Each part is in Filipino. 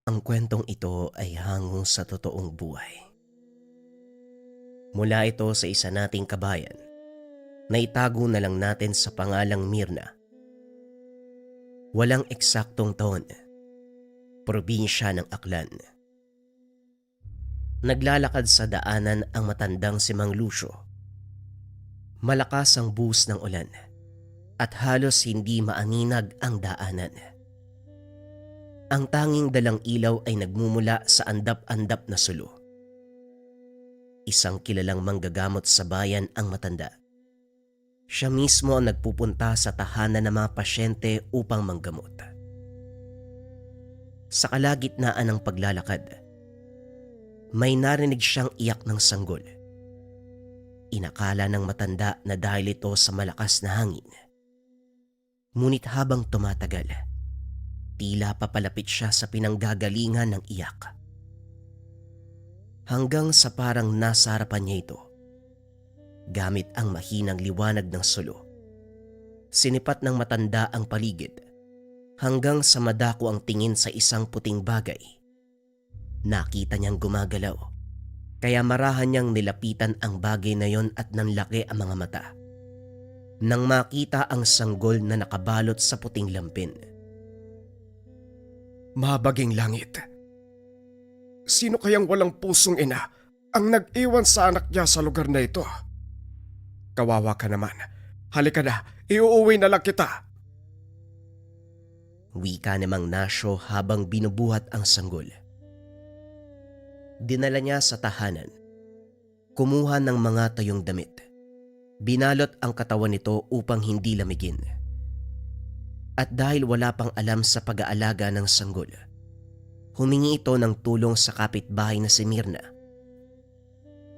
Ang kwentong ito ay hango sa totoong buhay. Mula ito sa isa nating kabayan na itago na lang natin sa pangalang Mirna. Walang eksaktong taon, probinsya ng Aklan. Naglalakad sa daanan ang matandang si Mang Lucio. Malakas ang buhos ng ulan at halos hindi maaninag ang daanan. Ang tanging dalang ilaw ay nagmumula sa andap-andap na sulo. Isang kilalang manggagamot sa bayan ang matanda. Siya mismo ang nagpupunta sa tahanan ng mga pasyente upang manggamot. Sa kalagitnaan ng paglalakad, may narinig siyang iyak ng sanggol. Inakala ng matanda na dahil ito sa malakas na hangin. Ngunit habang tumatagal, tila papalapit siya sa pinanggagalingan ng iyak. Hanggang sa parang nasa harapan niya ito. Gamit ang mahinang liwanag ng sulo, sinipat ng matanda ang paligid hanggang sa madako ang tingin sa isang puting bagay. Nakita niyang gumagalaw, kaya marahan niyang nilapitan ang bagay na yon at nanlaki ang mga mata. Nang makita ang sanggol na nakabalot sa puting lampin. Mabaging langit. Sino kayang walang pusong ina ang nag-iwan sa anak niya sa lugar na ito? Kawawa ka naman. Halika na, iuuwi na lang kita. Wika ni Mang Nasyo habang binubuhat ang sanggol. Dinala niya sa tahanan. Kumuha ng mga tayong damit. Binalot ang katawan nito upang hindi lamigin. At dahil wala pang alam sa pag-aalaga ng sanggol, humingi ito ng tulong sa kapitbahay na si Mirna.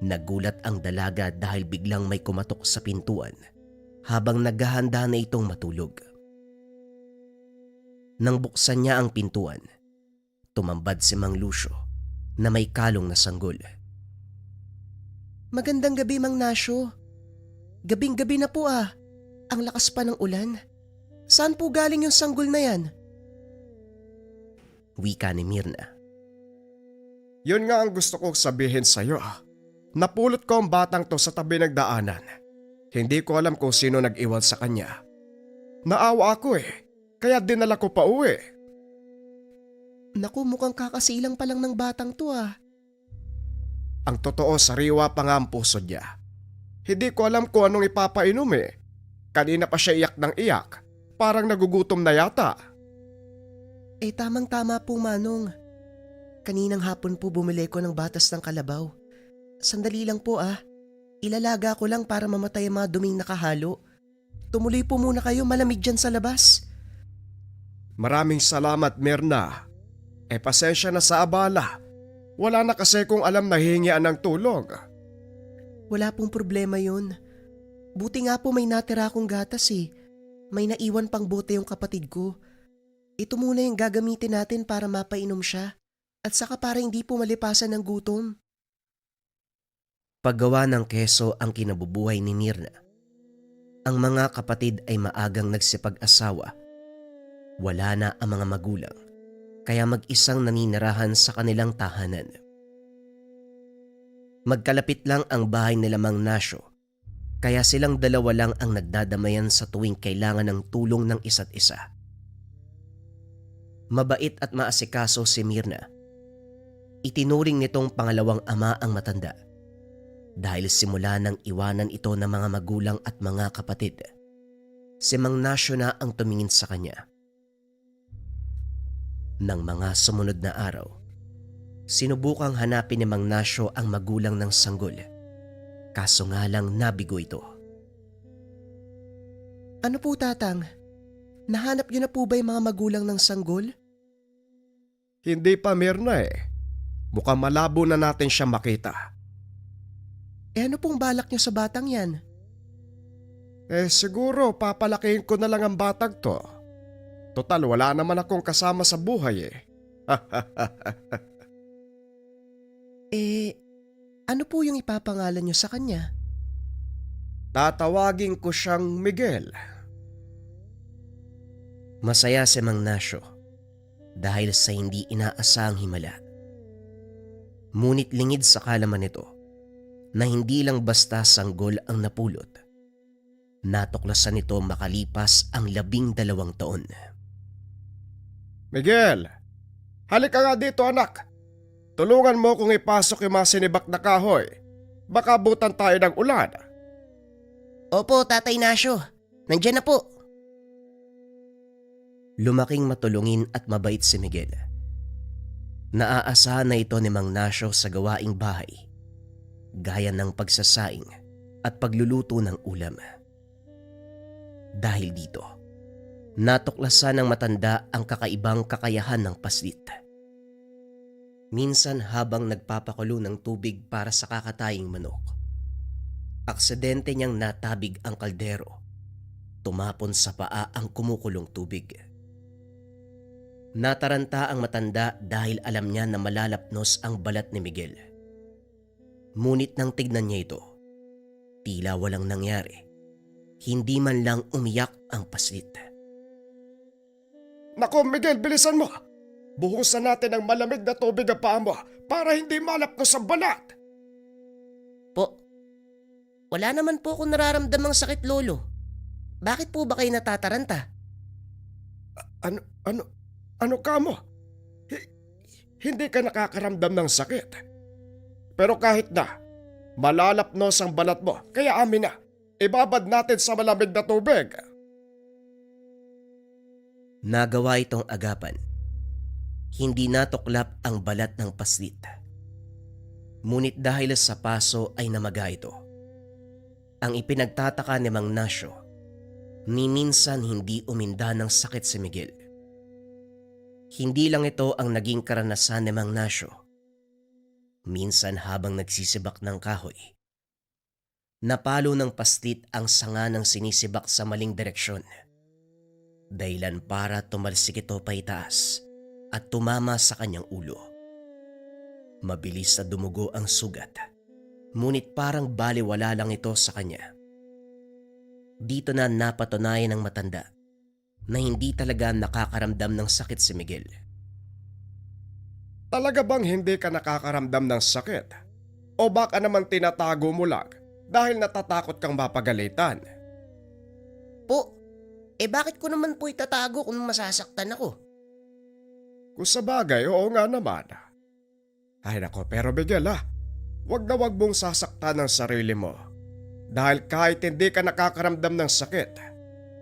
Nagulat ang dalaga dahil biglang may kumatok sa pintuan habang naghahanda na itong matulog. Nang buksan niya ang pintuan, tumambad si Mang Lucio na may kalong na sanggol. Magandang gabi, Mang Nasyo. Gabing-gabi na po ah. Ang lakas pa ng ulan. Saan po galing yung sanggol na yan? Wika ni Mirna. Yun nga ang gusto kong sabihin sa'yo. Napulot ko ang batang to sa tabi ng daanan. Hindi ko alam kung sino nag-iwan sa kanya. Naawa ako kaya dinala ko pa uwi. Naku, mukhang kakasilang pa lang ng batang to ah. Ang totoo, sariwa pa nga ang puso niya. Hindi ko alam kung anong ipapainom Kanina pa siya iyak ng iyak. Parang nagugutom na yata. Tamang-tama po, Manong. Kaninang hapon po bumili ko ng batas ng kalabaw. Sandali lang po ah. Ilalaga ko lang para mamatay ang mga duming nakahalo. Tumuloy po muna kayo, malamig dyan sa labas. Maraming salamat, Mirna. Pasensya na sa abala. Wala na kasi kung alam na hingian ng tulong. Wala pong problema yun. Buti nga po may natira akong gatas May naiwan pang bote yung kapatid ko. Ito muna yung gagamitin natin para mapainom siya. At saka para hindi po malipasan ng gutom. Paggawa ng keso ang kinabubuhay ni Mirna. Ang mga kapatid ay maagang nagsipag-asawa. Wala na ang mga magulang, kaya mag-isang naninirahan sa kanilang tahanan. Magkalapit lang ang bahay nila Mang Nasyo, kaya silang dalawa lang ang nagdadamayan sa tuwing kailangan ng tulong ng isa't isa. Mabait at maasikaso si Mirna. Itinuring nitong pangalawang ama ang matanda. Dahil simula nang iwanan ito ng mga magulang at mga kapatid, si Mang Nasyo na ang tumingin sa kanya. Nang mga sumunod na araw, sinubukang hanapin ni Mang Nasyo ang magulang ng sanggol. Kaso nga lang nabigo ito. Ano po, Tatang? Nahanap niyo na po ba yung mga magulang ng sanggol? Hindi pa, Mirna Mukhang malabo na natin siya makita. Ano pong balak niyo sa batang yan? Siguro papalakihin ko na lang ang batang to. Total, wala naman akong kasama sa buhay Ano po yung ipapangalan niyo sa kanya? Tatawagin ko siyang Miguel. Masaya si Mang Nasyo. dahil sa hindi inaasahang himala. Ngunit lingid sa kalaman nito na hindi lang basta sanggol ang napulot. Natuklasan nito makalipas ang 12 taon. Miguel, halika nga dito anak. Tulungan mo kung ipasok yung mga sinibak na kahoy. Baka butan tayo ng ulan. Opo, Tatay Nasyo. Nandiyan na po. Lumaking matulungin at mabait si Miguel. Naaasahan na ito ni Mang Nasyo sa gawaing bahay, gaya ng pagsasaing at pagluluto ng ulam. Dahil dito, natuklasan ng matanda ang kakaibang kakayahan ng paslit. Minsan habang nagpapakulo ng tubig para sa kakataying manok, aksidente niyang natabig ang kaldero. Tumapon sa paa ang kumukulong tubig. Nataranta ang matanda dahil alam niya na malalapnos ang balat ni Miguel. Ngunit nang tignan niya ito, tila walang nangyari. Hindi man lang umiyak ang paslit. Naku Miguel, bilisan mo. Buhusan natin ng malamig na tubig ang paa mo para hindi malapnos ang balat. Po, wala naman po akong nararamdamang sakit, Lolo. Bakit po ba kayo natataranta? Ano ka mo? Hindi ka nakakaramdam ng sakit. Pero kahit na, malalapnos ang balat mo, kaya amin na, ibabad natin sa malamig na tubig. Nagawa itong agapan. Hindi natuklap ang balat ng paslit. Ngunit dahil sa paso ay namaga ito. Ang ipinagtataka ni Mang Nasyo, ni minsan hindi uminda ng sakit si Miguel. Hindi lang ito ang naging karanasan ni Mang Nasyo. Minsan habang nagsisibak ng kahoy, napalo ng paslit ang sanga ng sinisibak sa maling direksyon. Dahilan para tumalsik ito pa itaas at tumama sa kanyang ulo. Mabilis na dumugo ang sugat, ngunit parang baliwala lang ito sa kanya. Dito na napatunayan ng matanda na hindi talaga nakakaramdam ng sakit si Miguel. Talaga bang hindi ka nakakaramdam ng sakit? O baka naman tinatago mo lang dahil natatakot kang mapagalitan? Po, bakit ko naman po itatago kung masasaktan ako? Kung sa bagay, oo nga naman. Ay nako, pero Miguel wag na wag mong sasaktan ang sarili mo. Dahil kahit hindi ka nakakaramdam ng sakit,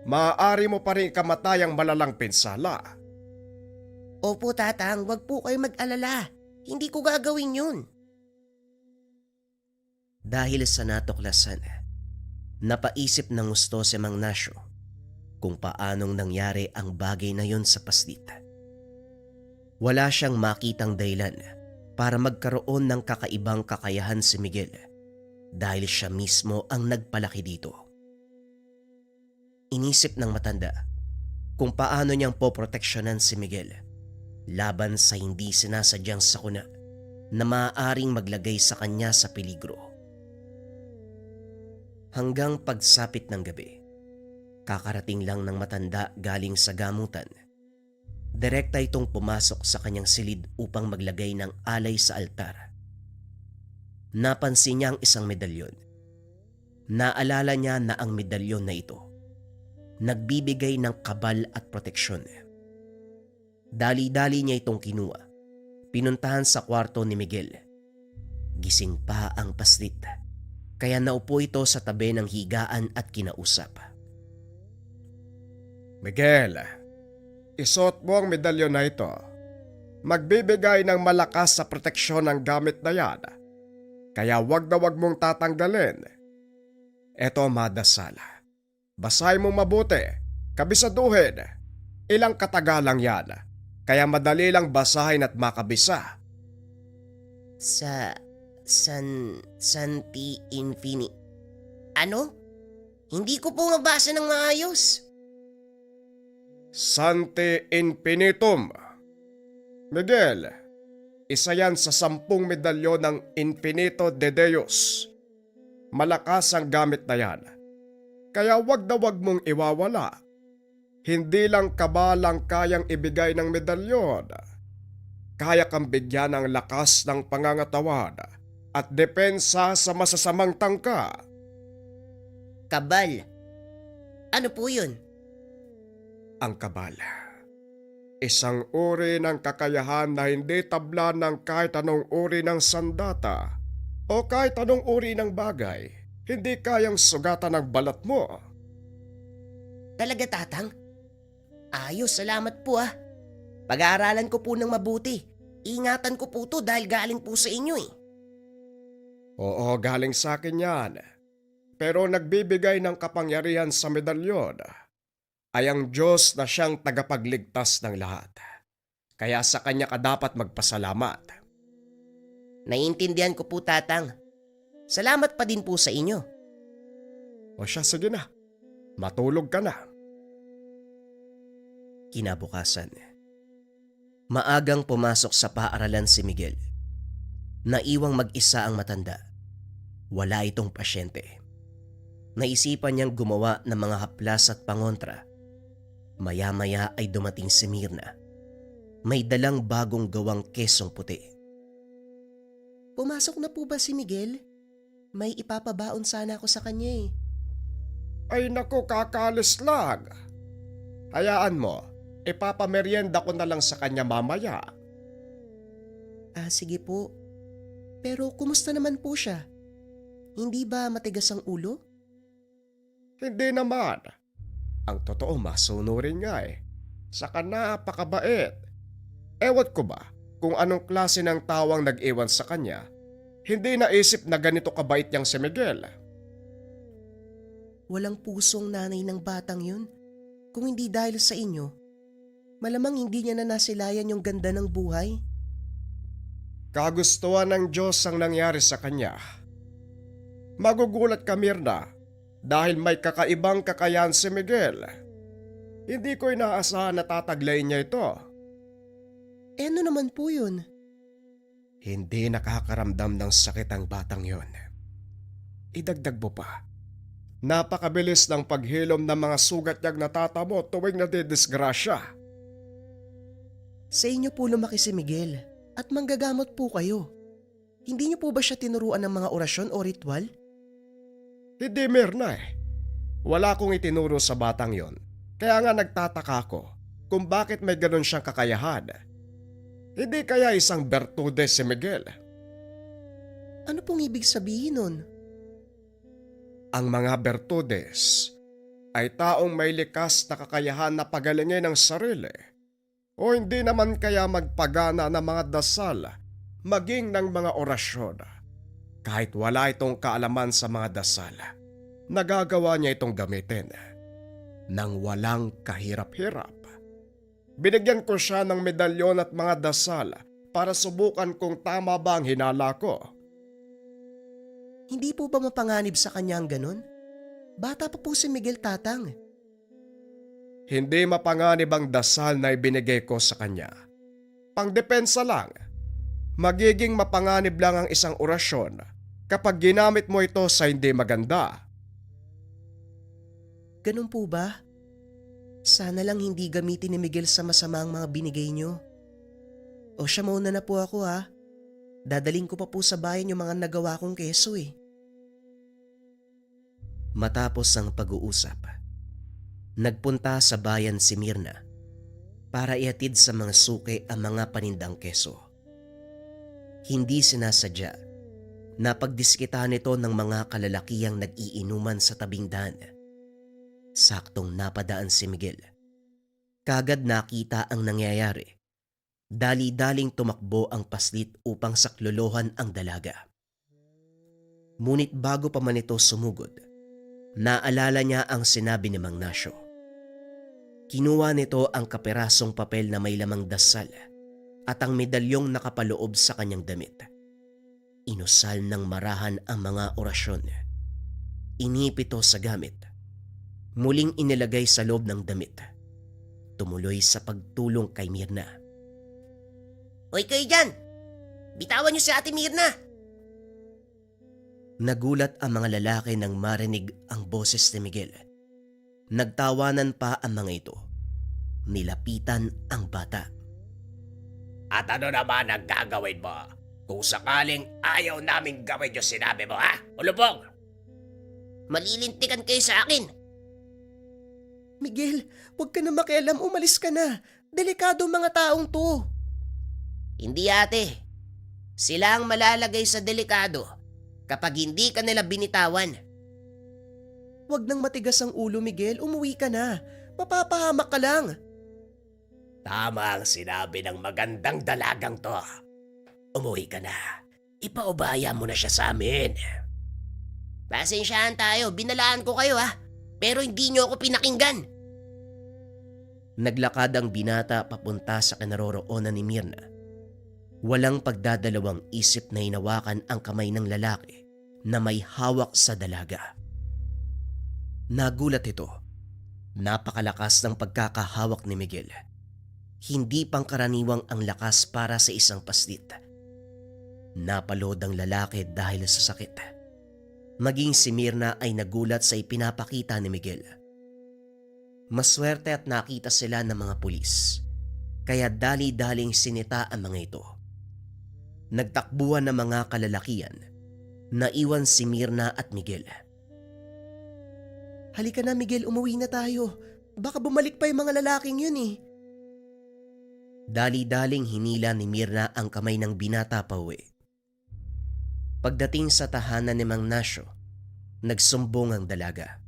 maaari mo pa rin kamatayang malalang pinsala. Opo, Tatang, wag po kayo mag-alala. Hindi ko gagawin yun. Dahil sa natuklasan, napaisip ng gusto si Mang Nasyo kung paanong nangyari ang bagay na yon sa paslit. Wala siyang makitang dahilan para magkaroon ng kakaibang kakayahan si Miguel dahil siya mismo ang nagpalaki dito. Inisip ng matanda kung paano niyang poproteksyonan si Miguel laban sa hindi sinasadyang sakuna na maaaring maglagay sa kanya sa peligro. Hanggang pagsapit ng gabi, kakarating lang ng matanda galing sa gamutan. Direkta itong pumasok sa kanyang silid upang maglagay ng alay sa altar. Napansin niya ang isang medalyon. Naalala niya na ang medalyon na ito nagbibigay ng kabal at proteksyon. Dali-dali niya itong kinuha. Pinuntahan sa kwarto ni Miguel. Gising pa ang paslit, kaya naupo ito sa tabi ng higaan at kinausap. Miguel, isuot mo ang medalyon na ito. Magbibigay ng malakas sa proteksyon ng gamit na yan. Kaya wag na wag mong tatanggalin. Eto madasal. Basahin mong mabuti. Kabisaduhin. Ilang katagalang yan. Kaya madali lang basahin at makabisa. Santi Infini. Ano? Hindi ko po mabasa ng maayos. Santi Infinitum. Miguel, isa yan sa 10 medalyon ng Infinito de Deus. Malakas ang gamit na yan. Kaya wag na wag mong iwawala. Hindi lang kabalang kayang ibigay ng medalyon. Kaya kang bigyan ng lakas ng pangangatawan at depensa sa masasamang tangka. Kabal. Ano po yun? Ang kabal. Isang uri ng kakayahan na hindi tabla ng kahit anong uri ng sandata o kahit anong uri ng bagay. Hindi kayang sugatan ng balat mo. Talaga, Tatang? Ayos, salamat po ah. Pag-aaralan ko po ng mabuti. Ingatan ko po to dahil galing po sa inyo eh. Oo, galing sa akin yan. Pero nagbibigay ng kapangyarihan sa medalyon ay ang Diyos na siyang tagapagligtas ng lahat. Kaya sa Kanya ka dapat magpasalamat. Naiintindihan ko po, Tatang. Salamat pa din po sa inyo. O siya, sige na. Matulog ka na. Kinabukasan, maagang pumasok sa paaralan si Miguel. Naiwang mag-isa ang matanda. Wala itong pasyente. Naisipan niyang gumawa ng mga haplas at pangontra. Maya-maya ay dumating si Mirna. May dalang bagong gawang kesong puti. Pumasok na po ba si Miguel? May ipapabaon sana ako sa kanya eh. Ay naku, kakalis lang. Hayaan mo, ipapamerienda ko na lang sa kanya mamaya. Sige po. Pero kumusta naman po siya? Hindi ba matigas ang ulo? Hindi naman. Ang totoo, masunurin nga eh. Saka napakabait. Ewan ko ba kung anong klase ng tawang nag-iwan sa kanya. Hindi naisip na ganito kabait niyang si Miguel. Walang pusong nanay ng batang yun. Kung hindi dahil sa inyo, malamang hindi niya na nasilayan yung ganda ng buhay. Kagustuhan ng Diyos ang nangyari sa kanya. Magugulat ka, Mirna, dahil may kakaibang kakayahan si Miguel. Hindi ko inaasahan na tataglayin niya ito. Ano naman po yun? Hindi nakakaramdam ng sakit ang batang yon. Idagdag mo pa, napakabilis ng paghilom ng mga sugat niyang natatamo tuwing nadidisgrasya. Sa inyo po lumaki si Miguel at manggagamot po kayo. Hindi niyo po ba siya tinuruan ng mga orasyon o ritual? Hindi, Mirna eh. Wala akong itinuro sa batang yon. Kaya nga nagtataka ako kung bakit may ganun siyang kakayahan. Hindi kaya isang bertude si Miguel? Ano pong ibig sabihin nun? Ang mga bertudes ay taong may likas na kakayahan na pagalingin ang sarili o hindi naman kaya magpagana ng mga dasal maging ng mga orasyon. Kahit wala itong kaalaman sa mga dasal, nagagawa niya itong gamitin nang walang kahirap-hirap. Binigyan ko siya ng medalyon at mga dasal para subukan kung tama ba ang hinala ko. Hindi po ba mapanganib sa kanya ang ganun? Bata pa po si Miguel, Tatang. Hindi mapanganib ang dasal na ibinigay ko sa kanya. Pangdepensa lang. Magiging mapanganib lang ang isang orasyon kapag ginamit mo ito sa hindi maganda. Ganun po ba? Sana lang hindi gamitin ni Miguel sa masamang mga binigay niyo. O siya, mauna na po ako ha. Dadaling ko pa po sa bayan yung mga nagawa kong keso eh. Matapos ang pag-uusap, nagpunta sa bayan si Mirna para ihatid sa mga suki ang mga panindang keso. Hindi sinasadya na pagdiskita nito ng mga kalalakihang nag-iinuman sa tabing daan. Saktong napadaan si Miguel. Kagad nakita ang nangyayari. Dali-daling tumakbo ang paslit upang saklolohan ang dalaga. Ngunit bago pa man ito sumugod, naalala niya ang sinabi ni Mang Nasyo. Kinuha nito ang kaperasong papel na may lamang dasal at ang medalyong nakapaloob sa kanyang damit. Inusal ng marahan ang mga orasyon. Inipito sa gamit. Muling inilagay sa loob ng damit. Tumuloy sa pagtulong kay Mirna. Hoy kayo dyan! Bitawan niyo si Ate Mirna! Nagulat ang mga lalaki nang marinig ang boses ni Miguel. Nagtawanan pa ang mga ito Nilapitan ang bata. At ano naman ang gagawin mo kung sakaling ayaw naming gawin yung sinabi mo, ha? Ulubong! Malilintikan kayo sa akin. Miguel, huwag ka na makialam, umalis ka na. Delikado ang mga taong to. Hindi ate. Sila ang malalagay sa delikado kapag hindi ka nila binitawan. Huwag nang matigas ang ulo, Miguel. Umuwi ka na. Mapapahamak ka lang. Tama ang sinabi ng magandang dalagang to. Umuwi ka na. Ipaubaya mo na siya sa amin. Pasensyahan tayo, binalaan ko kayo ha. Pero hindi niyo ako pinakinggan. Naglakad ang binata papunta sa kinaroroonan ni Mirna. Walang pagdadalawang isip na hinawakan ang kamay ng lalaki na may hawak sa dalaga. Nagulat ito. Napakalakas ng pagkakahawak ni Miguel. Hindi pangkaraniwang ang lakas para sa isang paslit. Napalod ang lalaki dahil sa sakit. Maging si Mirna ay nagulat sa ipinapakita ni Miguel. Maswerte at nakita sila ng mga pulis, kaya dali-daling sinita ang mga ito. Nagtakbuhan ng mga kalalakian, naiwan si Mirna at Miguel. Halika na, Miguel, umuwi na tayo. Baka bumalik pa yung mga lalaking yun eh. Dali-daling hinila ni Mirna ang kamay ng binata pauwi. Pagdating sa tahanan ni Mang Nasyo, nagsumbong ang dalaga.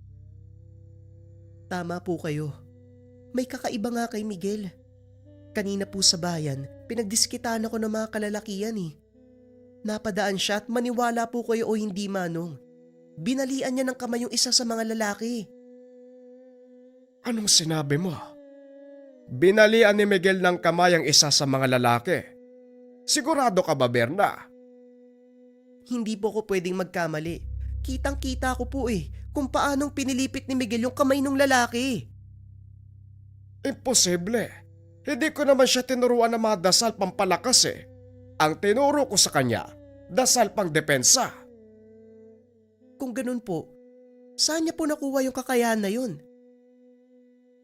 Tama po kayo. May kakaiba nga kay Miguel. Kanina po sa bayan, pinagdiskitaan ako ng mga kalalakian eh. Napadaan siya at maniwala po kayo o hindi manong. Binalian niya ng kamay yung isa sa mga lalaki. Anong sinabi mo? Binalian ni Miguel ng kamay ang isa sa mga lalaki. Sigurado ka ba, Berna? Hindi po ako pwedeng magkamali. Kitang-kita ko po eh kung paanong pinilipit ni Miguel yung kamay ng lalaki. Imposible. Hindi ko naman siya tinuruan ng mga dasal pampalakas eh. Ang tinuro ko sa kanya, dasal pang depensa. Kung ganun po, saan niya po nakuha yung kakayahan na yun?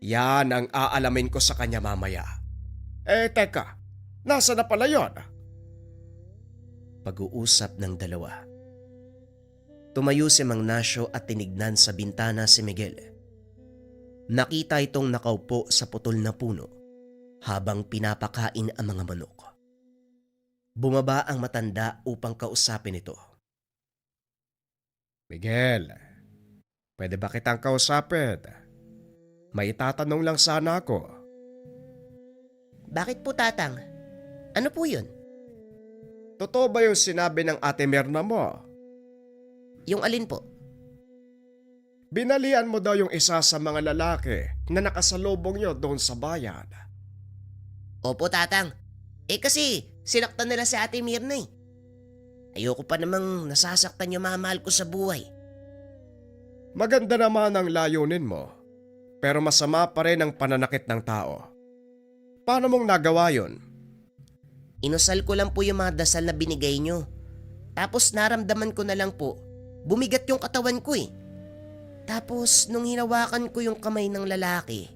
Yan ang aalamin ko sa kanya mamaya. Teka, nasa na pala yun? Pag-uusap ng dalawa. Tumayo si Mang Nasyo at tinignan sa bintana si Miguel. Nakita itong nakaupo sa putol na puno habang pinapakain ang mga manok. Bumaba ang matanda upang kausapin ito. Miguel, pwede ba kitang kausapin? May itatanong lang sana ako. Bakit po tatang? Ano po yun? Totoo ba yung sinabi ng ate Mirna mo? Yung alin po? Binalian mo daw yung isa sa mga lalaki na nakasalubong nyo doon sa bayan. Opo tatang. Kasi sinaktan nila si ate Mirna eh. Ayoko pa namang nasasaktan yung mga mahal ko sa buhay. Maganda naman ang layunin mo, pero masama pa rin ang pananakit ng tao. Paano mong nagawa yun? Inusal ko lang po yung mga dasal na binigay nyo. Tapos naramdaman ko na lang po, bumigat yung katawan ko eh. Tapos nung hinawakan ko yung kamay ng lalaki,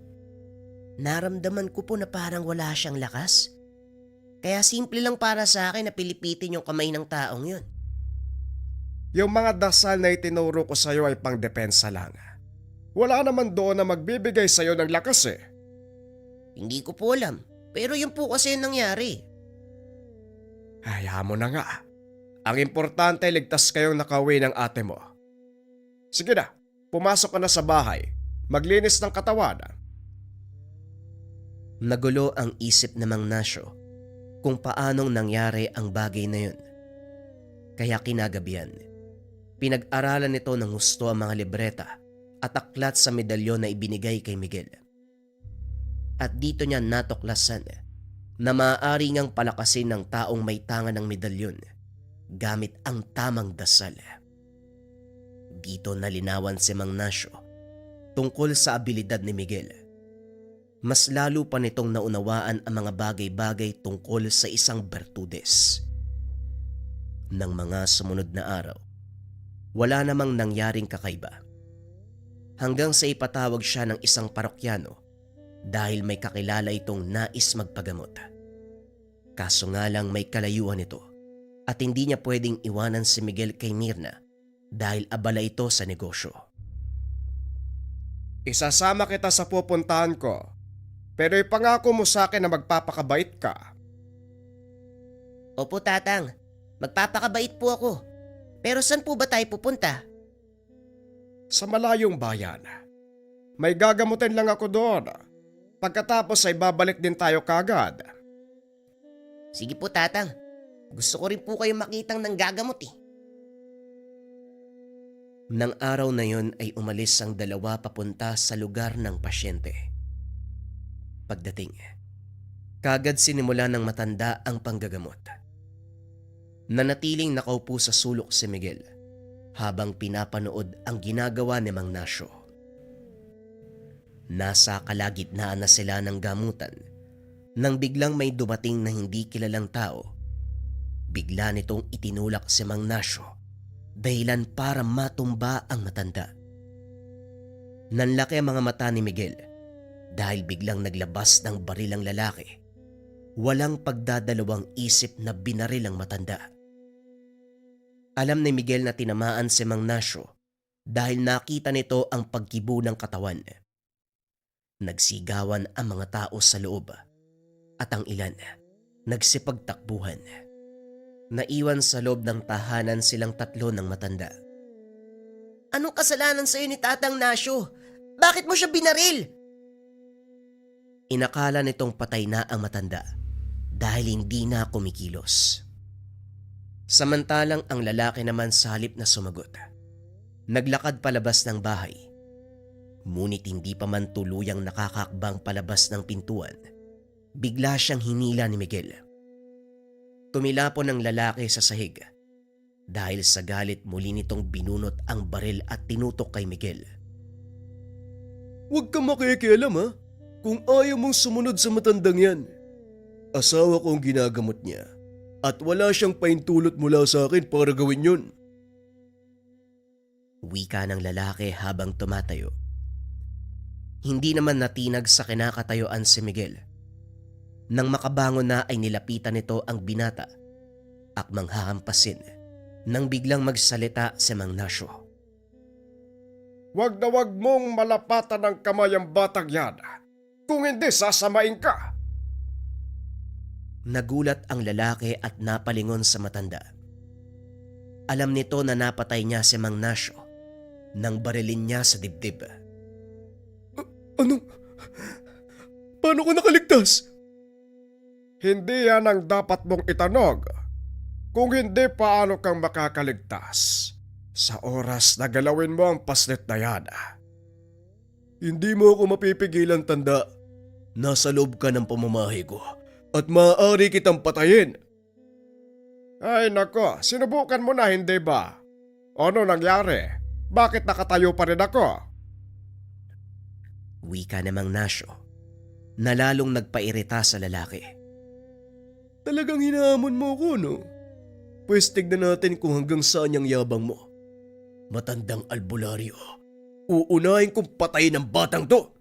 naramdaman ko po na parang wala siyang lakas. Kaya simple lang para sa akin na pilipitin yung kamay ng taong yun. Yung mga dasal na itinuro ko sa'yo ay pangdepensa lang. Wala naman doon na magbibigay sa'yo ng lakas eh. Hindi ko po alam, pero yun po kasi yung nangyari. Hayaan mo na nga. Ang importante ligtas kayong nakauwi ng ate mo. Sige na, pumasok ka na sa bahay. Maglinis ng katawan. Nagulo ang isip ng Mang Nasyo kung paanong nangyari ang bagay na yun. Kaya kinagabihan, pinag-aralan nito ng husto ang mga libreta at aklat sa medalyon na ibinigay kay Miguel. At dito niya natuklasan na maaari ngang palakasin ng taong may tanga ng medalyon gamit ang tamang dasal. Dito nalinawan si Mang Nasyo tungkol sa abilidad ni Miguel. Mas lalo pa nitong naunawaan ang mga bagay-bagay tungkol sa isang bertudes. Nang mga sumunod na araw, wala namang nangyaring kakaiba. Hanggang sa ipatawag siya ng isang parokyano dahil may kakilala itong nais magpagamot. Kaso nga lang may kalayuan ito at hindi niya pwedeng iwanan si Miguel kay Mirna dahil abala ito sa negosyo. Isasama kita sa pupuntahan ko, pero ipangako mo sa akin na magpapakabait ka. Opo, Tatang. Magpapakabait po ako. Pero saan po ba tayo pupunta? Sa malayong bayan. May gagamutin lang ako doon. Pagkatapos ay babalik din tayo kagad. Sige po, Tatang. Gusto ko rin po kayong makitang nanggagamot eh. Nang araw na yon ay umalis ang dalawa papunta sa lugar ng pasyente. Pagdating, kagad sinimula ng matanda ang panggagamot. Nanatiling nakaupo sa sulok si Miguel habang pinapanood ang ginagawa ni Mang Nasyo. Nasa kalagitnaan na sila ng gamutan nang biglang may dumating na hindi kilalang tao. Bigla nitong itinulak si Mang Nasyo dahilan para matumba ang matanda. Nanlaki ang mga mata ni Miguel dahil biglang naglabas ng baril ang lalaki. Walang pagdadalawang isip na binaril ang matanda. Alam ni Miguel na tinamaan si Mang Nasyo dahil nakita nito ang pagkibo ng katawan. Nagsigawan ang mga tao sa loob at ang ilan nagsipagtakbuhan. Naiwan sa loob ng tahanan silang tatlo ng matanda. Anong kasalanan sa'yo ni Tatang Nasyo? Bakit mo siya binaril? Inakala nitong patay na ang matanda dahil hindi na kumikilos. Samantalang ang lalaki naman sa halip na sumagot, naglakad palabas ng bahay. Ngunit hindi pa man tuluyang nakakakbang palabas ng pintuan, bigla siyang hinila ni Miguel. Tumilapon ang lalaki sa sahig. Dahil sa galit muli nitong binunot ang baril at tinutok kay Miguel. Huwag kang makikialam ha, kung ayaw mong sumunod sa matandang yan. Asawa ko ang ginagamot niya at wala siyang paintulot mula sa akin para gawin yun. Wika ng lalaki habang tumatayo. Hindi naman natinag sa kinakatayuan si Miguel. Nang makabangon na ay nilapitan nito ang binata at manghahampasin nang biglang magsalita si Mang Nasyo. Wag na wag mong malapatan ng kamay ang batang yan. Kung hindi, sasamain ka. Nagulat ang lalaki at napalingon sa matanda. Alam nito na napatay niya si Mang Nasyo nang barilin niya sa dibdib. Ano? Paano ko nakaligtas? Hindi yan ang dapat mong itanong. Kung hindi, paano kang makakaligtas sa oras na galawin mo ang paslit na yan? Hindi mo ako mapipigilan, tanda. Nasa loob ka ng pamamahay ko at maaari kitang patayin. Ay nako, sinubukan mo na, hindi ba? Ano nangyari? Bakit nakatayo pa rin ako? Wika namang Nasyo na lalong nagpairita sa lalaki. Talagang hinahamon mo ko, no? Pwes tignan natin kung hanggang saan yung yabang mo. Matandang albularyo, uunahin kong patayin ang batang to.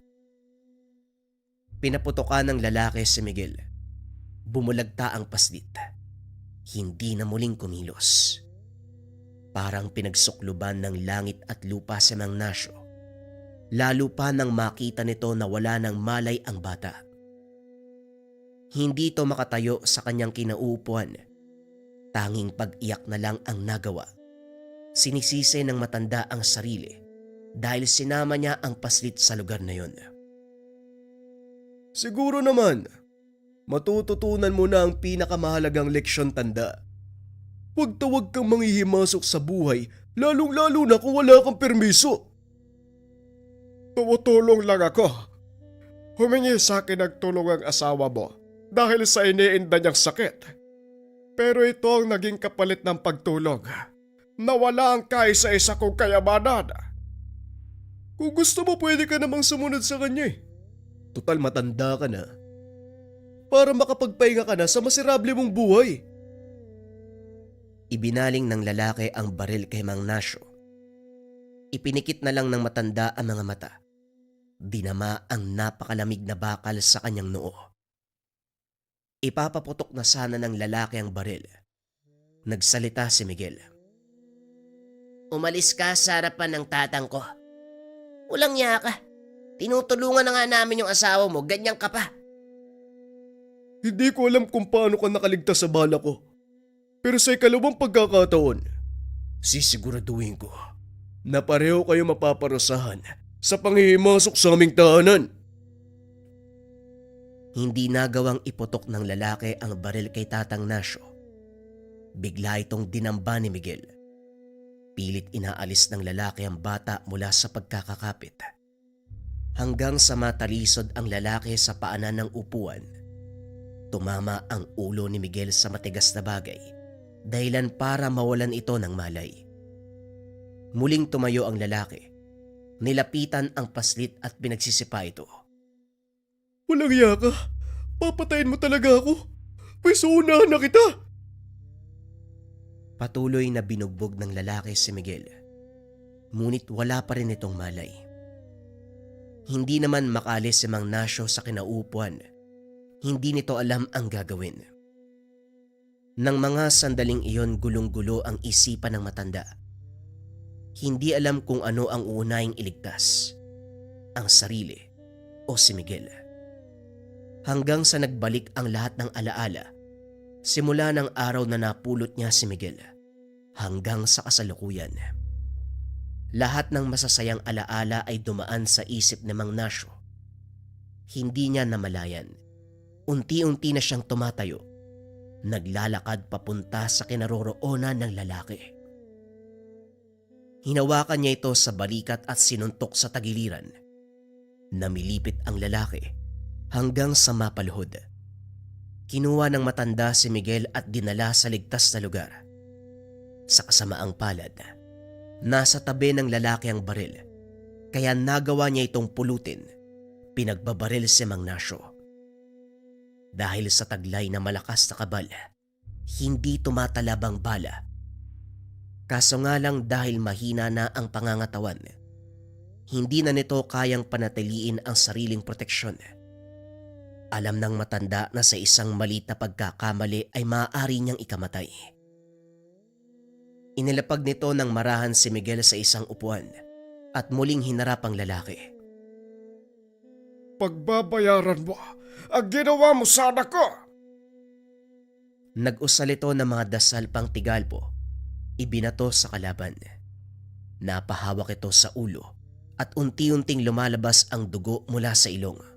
Pinaputokan ng lalaki si Miguel. Bumulagta ang paslit. Hindi na muling kumilos. Parang pinagsukluban ng langit at lupa si Mang Nasyo. Lalo pa nang makita nito na wala ng malay ang bata. Hindi ito makatayo sa kanyang kinauupuan. Tanging pag-iyak na lang ang nagawa. Sinisisi ng matanda ang sarili dahil sinama niya ang paslit sa lugar na yon. Siguro naman, matututunan mo na ang pinakamahalagang leksyon, tanda. Huwag tawag kang manghihimasok sa buhay, lalong-lalo na kung wala kang permiso. Tumutulong lang ako. Humingi sa akin ng tulong ang asawa mo dahil sa iniinda niyang sakit. Pero ito ang naging kapalit ng pagtulong. Nawala ang kaisa-isa kong kayamanan. Kung gusto mo, pwede ka namang sumunod sa kanya eh. Total matanda ka na. Para makapagpahinga ka na sa miserable mong buhay. Ibinaling ng lalaki ang baril kay Mang Nasyo. Ipinikit na lang ng matanda ang mga mata Dinama ang napakalamig na bakal sa kanyang noo. Ipapaputok na sana ng lalaki ang baril. Nagsalita si Miguel. Umalis ka sa harapan ng tatang ko. Walang niya ka. Tinutulungan na nga namin yung asawa mo, ganyan ka pa. Hindi ko alam kung paano ka nakaligtas sa bala ko. Pero sa ikalawang pagkakataon, sisiguraduhin ko na pareho kayo mapaparusahan sa panghihimasok sa aming tahanan. Hindi nagawang iputok ng lalaki ang baril kay Tatang Nasyo. Bigla itong dinamba ni Miguel. Pilit inaalis ng lalaki ang bata mula sa pagkakakapit. Hanggang sa matalisod ang lalaki sa paanan ng upuan. Tumama ang ulo ni Miguel sa matigas na bagay, dahilan para mawalan ito ng malay. Muling tumayo ang lalaki. Nilapitan ang paslit at pinagsisipa ito. Walang iya ka. Papatayin mo talaga ako. Pwes unahan na kita. Patuloy na binugbog ng lalaki si Miguel. Ngunit wala pa rin itong malay. Hindi naman makalis si Mang Nasyo sa kinaupuan. Hindi nito alam ang gagawin. Nang mga sandaling iyon gulong-gulo ang isipan ng matanda. Hindi alam kung ano ang uunahing iligtas. Ang sarili o si Miguel. Hanggang sa nagbalik ang lahat ng alaala. Simula ng araw na napulot niya si Miguel. Hanggang sa kasalukuyan. Lahat ng masasayang alaala ay dumaan sa isip ni Mang Nasyo. Hindi niya namalayan. Unti-unti na siyang tumatayo. Naglalakad papunta sa kinaroroonan ng lalaki. Hinawakan niya ito sa balikat at sinuntok sa tagiliran. Namilipit ang lalaki hanggang sa mapaluhod. Kinuha ng matanda si Miguel at dinala sa ligtas na lugar. Sa kasamaang palad, nasa tabi ng lalaki ang baril, kaya nagawa niya itong pulutin. Pinagbabaril si Mang Nasyo. Dahil sa taglay na malakas na kabal, hindi tumatalab ang bala. Kaso nga lang dahil mahina na ang pangangatawan, hindi na nito kayang panatiliin ang sariling proteksyon. Alam ng matanda na sa isang maliit na pagkakamali ay maaari niyang ikamatay. Inilapag nito ng marahan si Miguel sa isang upuan at muling hinarap ang lalaki. Pagbabayaran mo ang ginawa mo sa anak ko. Nag-usal ito ng mga dasal pang tigalpo. Ibinato sa kalaban. Napahawak ito sa ulo at unti-unting lumalabas ang dugo mula sa ilong.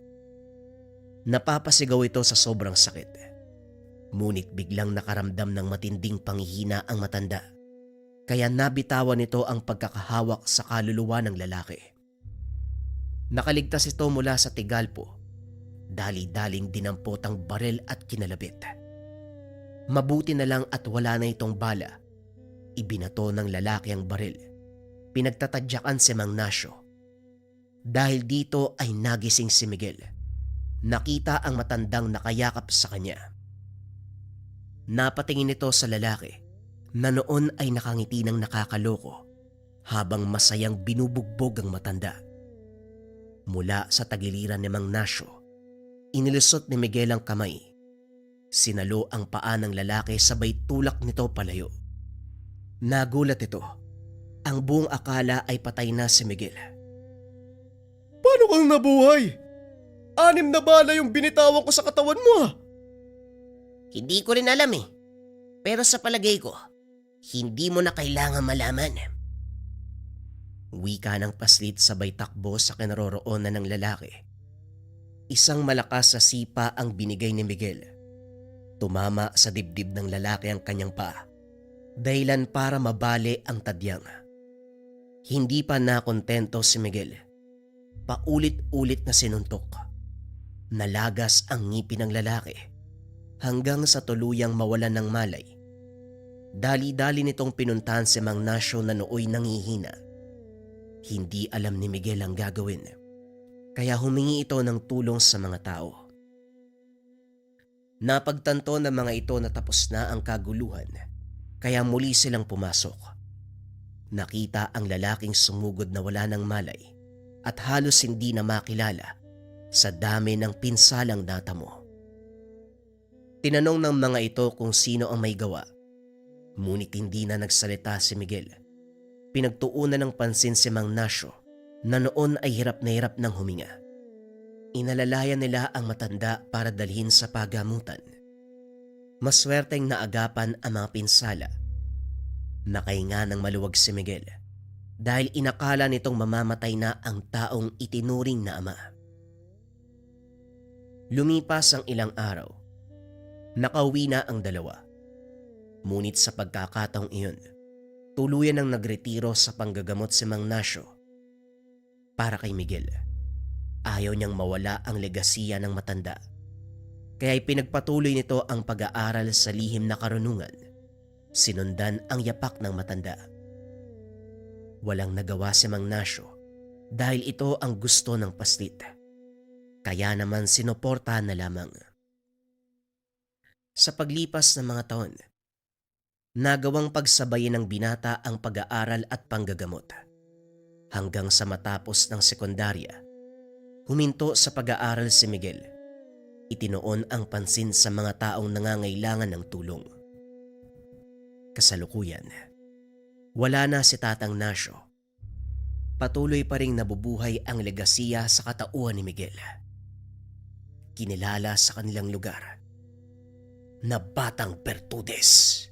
Napapasigaw ito sa sobrang sakit. Ngunit biglang nakaramdam ng matinding panghihina ang matanda. Kaya nabitawan nito ang pagkakahawak sa kaluluwa ng lalaki. Nakaligtas ito mula sa tigalpo. Dali-daling dinampot ang baril at kinalabit. Mabuti na lang at wala na itong bala. Ibinato ng lalaki ang baril. Pinagtatadyakan si Mang Nasyo. Dahil dito ay nagising si Miguel. Nakita ang matandang nakayakap sa kanya. Napatingin ito sa lalaki na noon ay nakangiti ng nakakaloko habang masayang binubugbog ang matanda. Mula sa tagiliran ni Mang Nasyo, inilusot ni Miguel ang kamay. Sinalo ang paa ng lalaki sabay tulak nito palayo. Nagulat ito. Ang buong akala ay patay na si Miguel. Paano kang nabuhay? 6 na bala yung binitawan ko sa katawan mo ah. Hindi ko rin alam eh. Pero sa palagay ko, hindi mo na kailangan malaman. Wika ng paslit sabay takbo sa kinaroroonan ng lalaki. Isang malakas sa sipa ang binigay ni Miguel. Tumama sa dibdib ng lalaki ang kanyang paa. Dahilan para mabali ang tadyang. Hindi pa nakontento si Miguel. Paulit-ulit na sinuntok. Nalagas ang ngipin ng lalaki hanggang sa tuluyang mawalan ng malay. Dali-dali nitong pinuntahan si Mang Nasyo na nooy nangihina. Hindi alam ni Miguel ang gagawin, kaya humingi ito ng tulong sa mga tao. Napagtanto ng mga ito na tapos na ang kaguluhan, kaya muli silang pumasok. Nakita ang lalaking sumugod na wala ng malay at halos hindi na makilala sa dami ng pinsalang natamo. Tinanong ng mga ito kung sino ang may gawa, ngunit hindi na nagsalita si Miguel. Pinagtuunan ng pansin si Mang Nasyo na noon ay hirap na hirap ng huminga. Inalalayan nila ang matanda para dalhin sa pagamutan. Maswerteng naagapan ang mga pinsala. Nakahinga ng maluwag si Miguel dahil inakala nitong mamamatay na ang taong itinuring na ama. Lumipas ang ilang araw. Nakauwi na ang dalawa. Ngunit sa pagkakataong iyon, tuluyan ang nagretiro sa panggagamot si Mang Nasyo. Para kay Miguel, ayaw niyang mawala ang legasiya ng matanda. Kaya pinagpatuloy nito ang pag-aaral sa lihim na karunungan. Sinundan ang yapak ng matanda. Walang nagawa si Mang Nasyo dahil ito ang gusto ng paslit. Kaya naman sinuportahan na lamang. Sa paglipas ng mga taon, nagawang pagsabayin ng binata ang pag-aaral at panggagamot. Hanggang sa matapos ng sekundarya, huminto sa pag-aaral si Miguel. Itinoon ang pansin sa mga taong nangangailangan ng tulong. Kasalukuyan, wala na si Tatang Nasyo. Patuloy pa ring nabubuhay ang legasiya sa katauhan ni Miguel. Kinilala sa kanilang lugar na Batang Bertudes.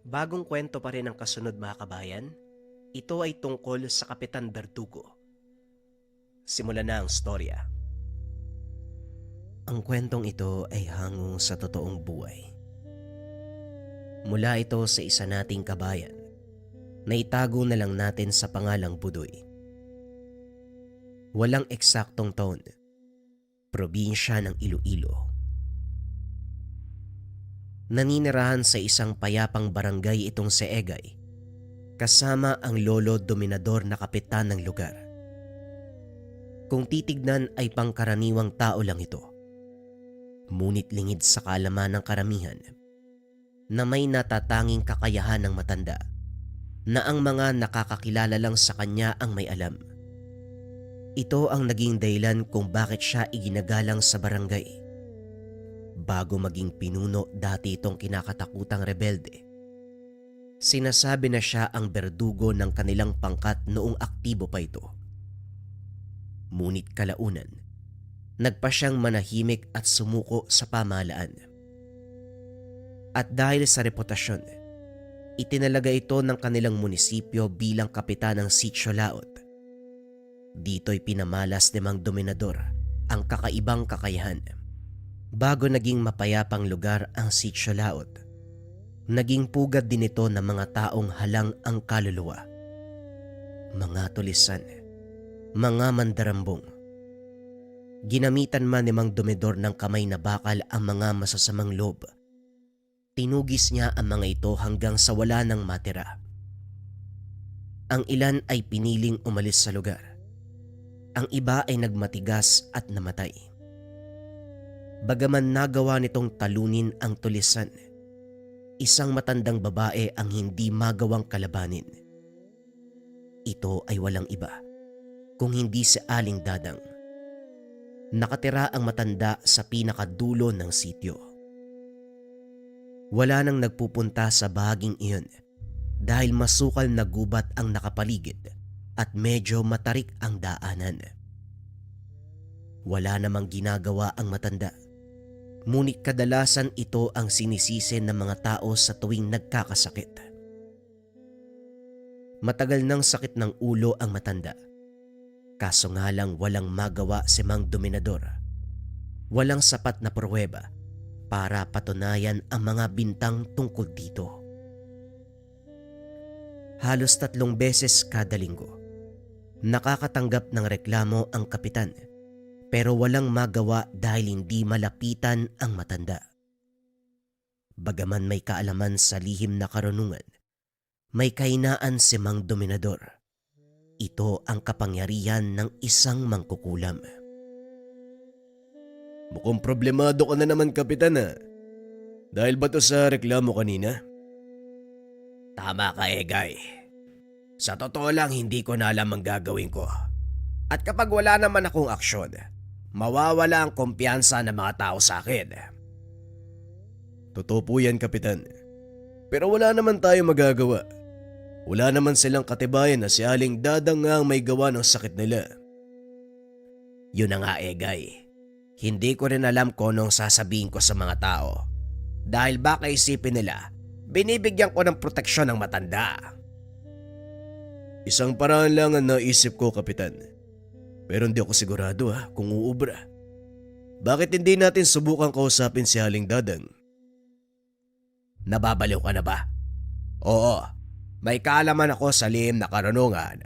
Bagong kwento pa rin ang kasunod mga kabayan. Ito ay tungkol sa Kapitan Berdugo. Simulan na ang storya. Ang kwentong ito ay hango sa totoong buhay. Mula ito sa isa nating kabayan na itago na lang natin sa pangalang Budoy. Walang eksaktong taon. Probinsya ng Iloilo. Naninirahan sa isang payapang barangay itong si Egay, kasama ang lolo dominador na kapitan ng lugar. Kung titignan ay pangkaraniwang tao lang ito, ngunit lingid sa kaalaman ng karamihan na may natatanging kakayahan ng matanda na ang mga nakakakilala lang sa kanya ang may alam. Ito ang naging dahilan kung bakit siya iginagalang sa barangay. Bago maging pinuno dati itong kinakatakutang rebelde. Sinasabi na siya ang berdugo ng kanilang pangkat noong aktibo pa ito. Ngunit kalaunan, nagpa siyang manahimik at sumuko sa pamahalaan. At dahil sa reputasyon, itinalaga ito ng kanilang munisipyo bilang kapitan ng Sitio Laot. Dito'y pinamalas ni Mang Dominador ang kakaibang kakayahan. Bago naging mapayapang lugar ang Sitio Laot, naging pugad din ito ng mga taong halang ang kaluluwa. Mga tulisan, mga mandarambong. Ginamitan man ni Mang Dominador ng kamay na bakal ang mga masasamang loob. Tinugis niya ang mga ito hanggang sa wala nang matira. Ang ilan ay piniling umalis sa lugar. Ang iba ay nagmatigas at namatay. Bagaman nagawa nitong talunin ang tulisan, isang matandang babae ang hindi magawang kalabanin. Ito ay walang iba kung hindi si Aling Dadang. Nakatira ang matanda sa pinakadulo ng sityo. Wala nang nagpupunta sa bahaging iyon dahil masukal na gubat ang nakapaligid at medyo matarik ang daanan. Wala namang ginagawa ang matanda, ngunit kadalasan ito ang sinisisi ng mga tao sa tuwing nagkakasakit. Matagal ng sakit ng ulo ang matanda, kaso nga lang walang magawa si Mang Dominador. Walang sapat na pruweba para patunayan ang mga bintang tungkol dito. Halos 3 beses kada linggo, nakakatanggap ng reklamo ang kapitan pero walang magawa dahil hindi malapitan ang matanda. Bagaman may kaalaman sa lihim na karunungan, may kahinaan si Mang Dominador. Ito ang kapangyarihan ng isang mangkukulam. Mukhang problemado ka na naman, Kapitan, ha? Dahil ba to sa reklamo kanina? Tama ka, Egay. Sa totoo lang, hindi ko na alam ang gagawin ko. At kapag wala naman akong aksyon, mawawala ang kumpiyansa ng mga tao sa akin. Totoo po yan, Kapitan. Pero wala naman tayo magagawa. Wala naman silang katibayan na si Aling Dadang nga ang may gawa ng sakit nila. Yun na nga, Egay. Hindi ko rin alam kung anong sasabihin ko sa mga tao. Dahil baka isipin nila, binibigyan ko ng proteksyon ng matanda. Isang paraan lang ang naisip ko, Kapitan. Pero hindi ako sigurado kung uubra. Bakit hindi natin subukan kausapin si Aling Dadang? Nababaliw ka na ba? Oo, may kaalaman ako sa lihim na karunungan,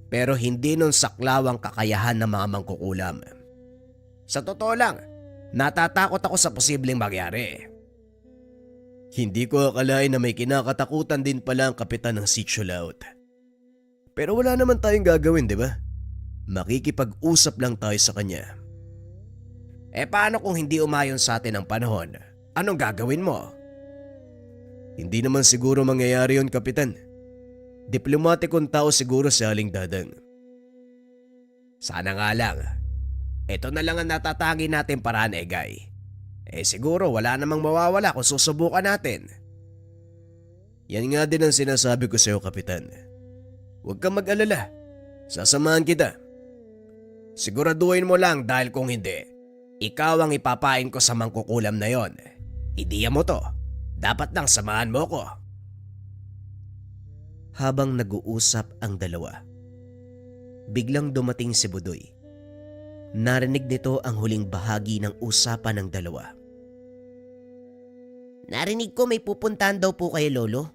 pero hindi nun saklawang kakayahan ng mga mangkukulam. Sa totoo lang, natatakot ako sa posibleng mangyari. Hindi ko akalain na may kinakatakutan din pala ang kapitan ng Sitio Laut. Pero wala naman tayong gagawin, di ba? Makikipag-usap lang tayo sa kanya. Paano kung hindi umayon sa atin ang panahon? Anong gagawin mo? Hindi naman siguro mangyayari yun, Kapitan. Diplomatikong tao siguro si Aling Dadang. Sana nga lang. Ito na lang ang natatangi natin paraan, Egay. Siguro wala namang mawawala kung susubukan natin. Yan nga din ang sinasabi ko sa iyo, Kapitan. Huwag kang mag-alala. Sasamahan kita. Siguraduhin mo lang dahil kung hindi, ikaw ang ipapain ko sa mangkukulam na yon. Ideya mo to. Dapat lang samahan mo ko. Habang nag-uusap ang dalawa, biglang dumating si Budoy. Narinig nito ang huling bahagi ng usapan ng dalawa. Narinig ko may pupuntahan daw po kayo, Lolo.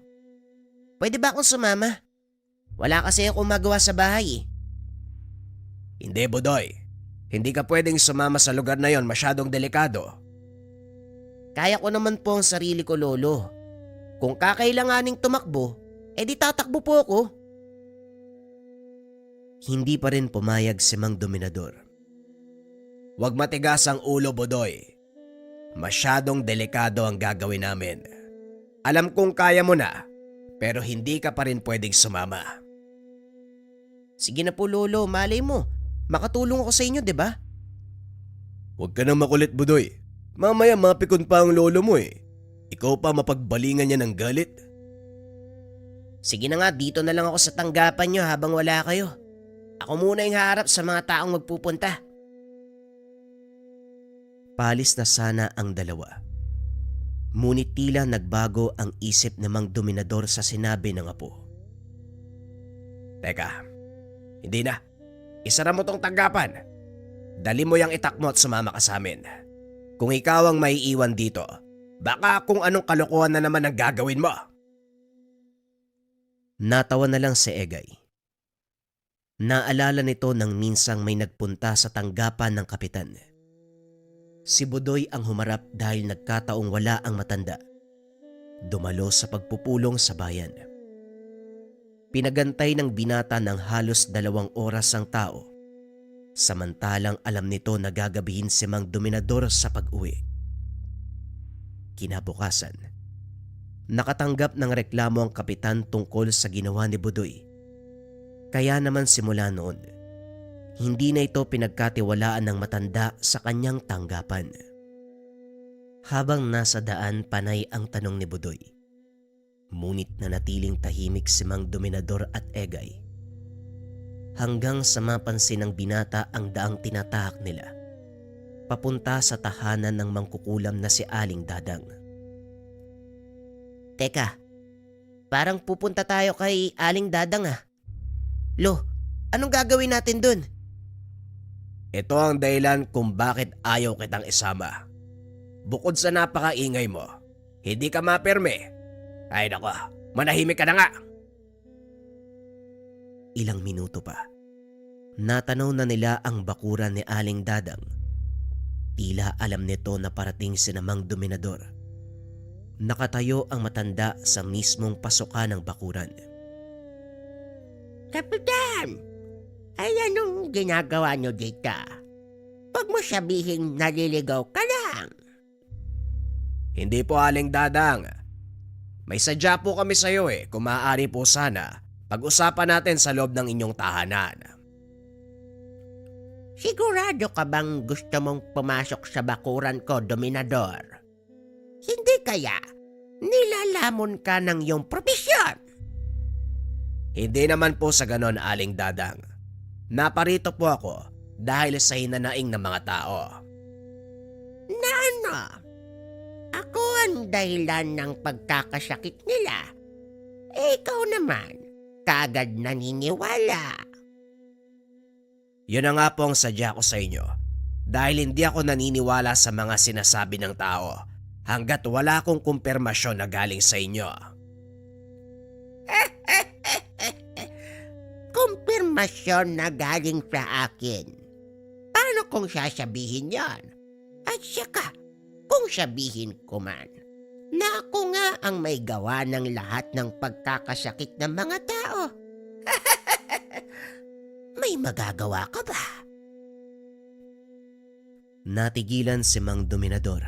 Pwede ba akong sumama? Wala kasi akong magawa sa bahay. Hindi, Budoy. Hindi ka pwedeng sumama sa lugar na yon, masyadong delikado. Kaya ko naman po ang sarili ko, Lolo. Kung kakailanganing tumakbo, di tatakbo po ako. Hindi pa rin pumayag si Mang Dominador. Huwag matigas ang ulo, Budoy. Masyadong delikado ang gagawin namin. Alam kong kaya mo na, pero hindi ka pa rin pwedeng sumama. Sige na po, Lolo, malay mo. Makatulong ako sa inyo, di ba? Huwag ka nang makulit, Budoy. Mamaya mapikon pa ang lolo mo Ikaw pa mapagbalingan niya ng galit. Sige na nga, dito na lang ako sa tanggapan nyo habang wala kayo. Ako muna yung haharap sa mga taong magpupunta. Palis na sana ang dalawa. Ngunit tila nagbago ang isip ng Mang Dominador sa sinabi ng apo. Teka, hindi na. Isara mo tong tanggapan. Dali mo yung itak mo at sumama ka sa amin. Kung ikaw ang maiiwan dito, baka kung anong kalokohan na naman ang gagawin mo. Natawa na lang si Egay. Naalala nito nang minsang may nagpunta sa tanggapan ng kapitan. Si Budoy ang humarap dahil nagkataong wala ang matanda. Dumalo sa pagpupulong sa bayan. Pinagantay ng binata ng halos 2 oras ang tao. Samantalang alam nito na gagabihin si Mang Dominador sa pag-uwi. Kinabukasan, nakatanggap ng reklamo ang kapitan tungkol sa ginawa ni Budoy. Kaya naman simula noon, hindi na ito pinagkatiwalaan ng matanda sa kanyang tanggapan. Habang nasa daan, panay ang tanong ni Budoy. Ngunit nanatiling tahimik si Mang Dominador at Egay. Hanggang sa mapansin ng binata ang daang tinatahak nila, papunta sa tahanan ng mangkukulam na si Aling Dadang. Teka, parang pupunta tayo kay Aling Dadang Lo, anong gagawin natin dun? Ito ang dahilan kung bakit ayaw kitang isama. Bukod sa napakaingay mo, hindi ka mapirme. Ay nako, manahimik ka na nga. Ilang minuto pa, natanaw na nila ang bakuran ni Aling Dadang. Tila alam nito na parating si Mang Dominador. Nakatayo ang matanda sa mismong pasukan ng bakuran. Kapitan, ay anong ginagawa nyo dito? Huwag mo sabihin naliligaw ka lang. Hindi po, Aling Dadang. May sadya po kami sa iyo kung maaari po sana, Pag-usapan natin sa loob ng inyong tahanan. Sigurado ka bang gusto mong pumasok sa bakuran ko, Dominador? Hindi kaya nilalamon ka ng iyong propesyon? Hindi naman po sa ganon, Aling Dadang. Naparito po ako dahil sa hinanaing ng mga tao. Na ano? Ako ang dahilan ng pagkakasakit nila. Ikaw naman, kaagad naniniwala. Yun na nga po ang sadya ko sa inyo. Dahil hindi ako naniniwala sa mga sinasabi ng tao hanggat wala akong kumpirmasyon na galing sa inyo. Kumpirmasyon na galing sa akin. Paano kung sasabihin yan? At saka, kung sabihin ko man, na ako nga ang may gawa ng lahat ng pagkakasakit ng mga tao. May magagawa ka ba? Natigilan si Mang Dominador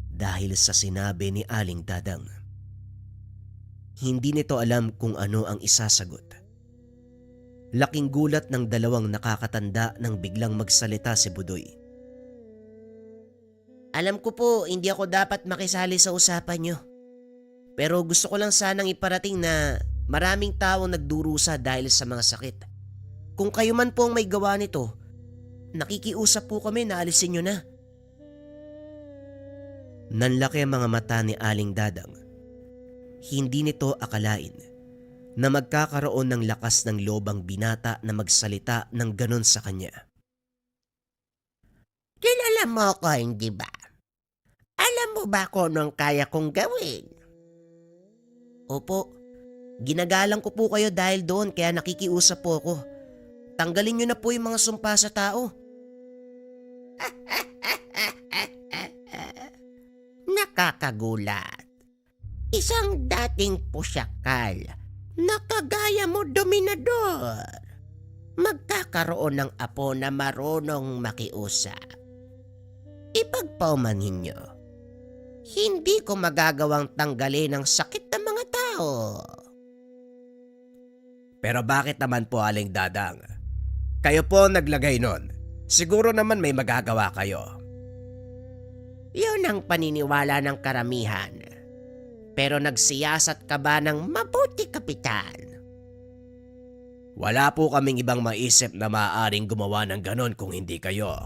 dahil sa sinabi ni Aling Dadang. Hindi nito alam kung ano ang isasagot. Laking gulat ng dalawang nakakatanda nang biglang magsalita si Budoy. Alam ko po, hindi ako dapat makisali sa usapan nyo. Pero gusto ko lang sanang iparating na maraming tao nagdurusa dahil sa mga sakit. Kung kayo man po ang may gawa nito, nakikiusap po kami na alisin nyo na. Nanlaki ang mga mata ni Aling Dadang. Hindi nito akalain na magkakaroon ng lakas ng lobang binata na magsalita ng ganon sa kanya. Kilala mo ko, hindi ba? Alam mo ba kung anong kaya kong gawin? Opo, ginagalang ko po kayo dahil doon kaya nakikiusap po ako. Tanggalin nyo na po yung mga sumpa sa tao. Nakakagulat. Isang dating pusyakal na kagaya mo, Dominador. Magkakaroon ng apo na marunong makiusap. Ipagpaumanhin nyo, hindi ko magagawang tanggalin ang sakit ng mga tao. Pero bakit naman po, Aling Dadang? Kayo po ang naglagay nun. Siguro naman may magagawa kayo. Yun ang paniniwala ng karamihan. Pero nagsiyasat ka ba ng mabuti, Kapitan? Wala po kaming ibang maisip na maaaring gumawa ng ganon kung hindi kayo.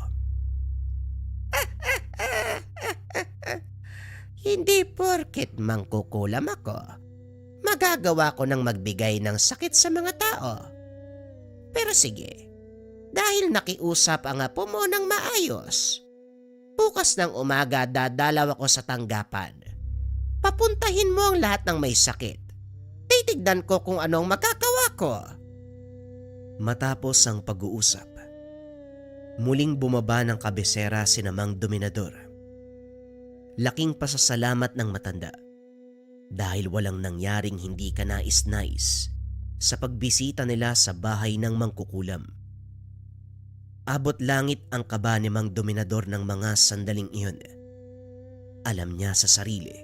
Hindi porket mangkukulam ako, magagawa ko ng magbigay ng sakit sa mga tao. Pero sige, dahil nakiusap ang apo mo ng maayos, bukas ng umaga dadalaw ako sa tanggapan. Papuntahin mo ang lahat ng may sakit. Titignan ko kung anong magagawa ko. Matapos ang pag-uusap, muling bumaba ng kabesera si Mang Dominador. Laking pasasalamat ng matanda dahil walang nangyaring hindi kanais-nais sa pagbisita nila sa bahay ng mangkukulam. Abot langit ang kaba ni Mang Dominador ng mga sandaling iyon. Alam niya sa sarili,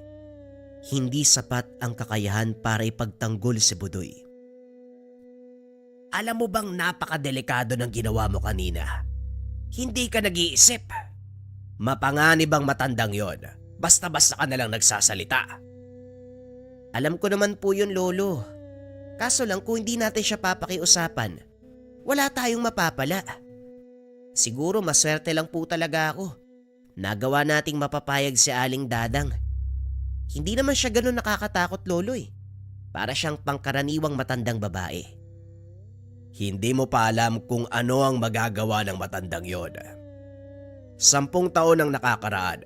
hindi sapat ang kakayahan para ipagtanggol si Budoy. Alam mo bang napakadelikado ng ginawa mo kanina? Hindi ka nag-iisip. Mapanganib ang matandang yon. Basta-basta ka nalang nagsasalita. Alam ko naman po yun, Lolo. Kaso lang kung hindi natin siya papakiusapan, wala tayong mapapala. Siguro maswerte lang po talaga ako. Nagawa nating mapapayag si Aling Dadang. Hindi naman siya ganun nakakatakot, Lolo eh. Para siyang pangkaraniwang matandang babae. Hindi mo pa alam kung ano ang magagawa ng matandang yon. 10 taon ang nakakaraan.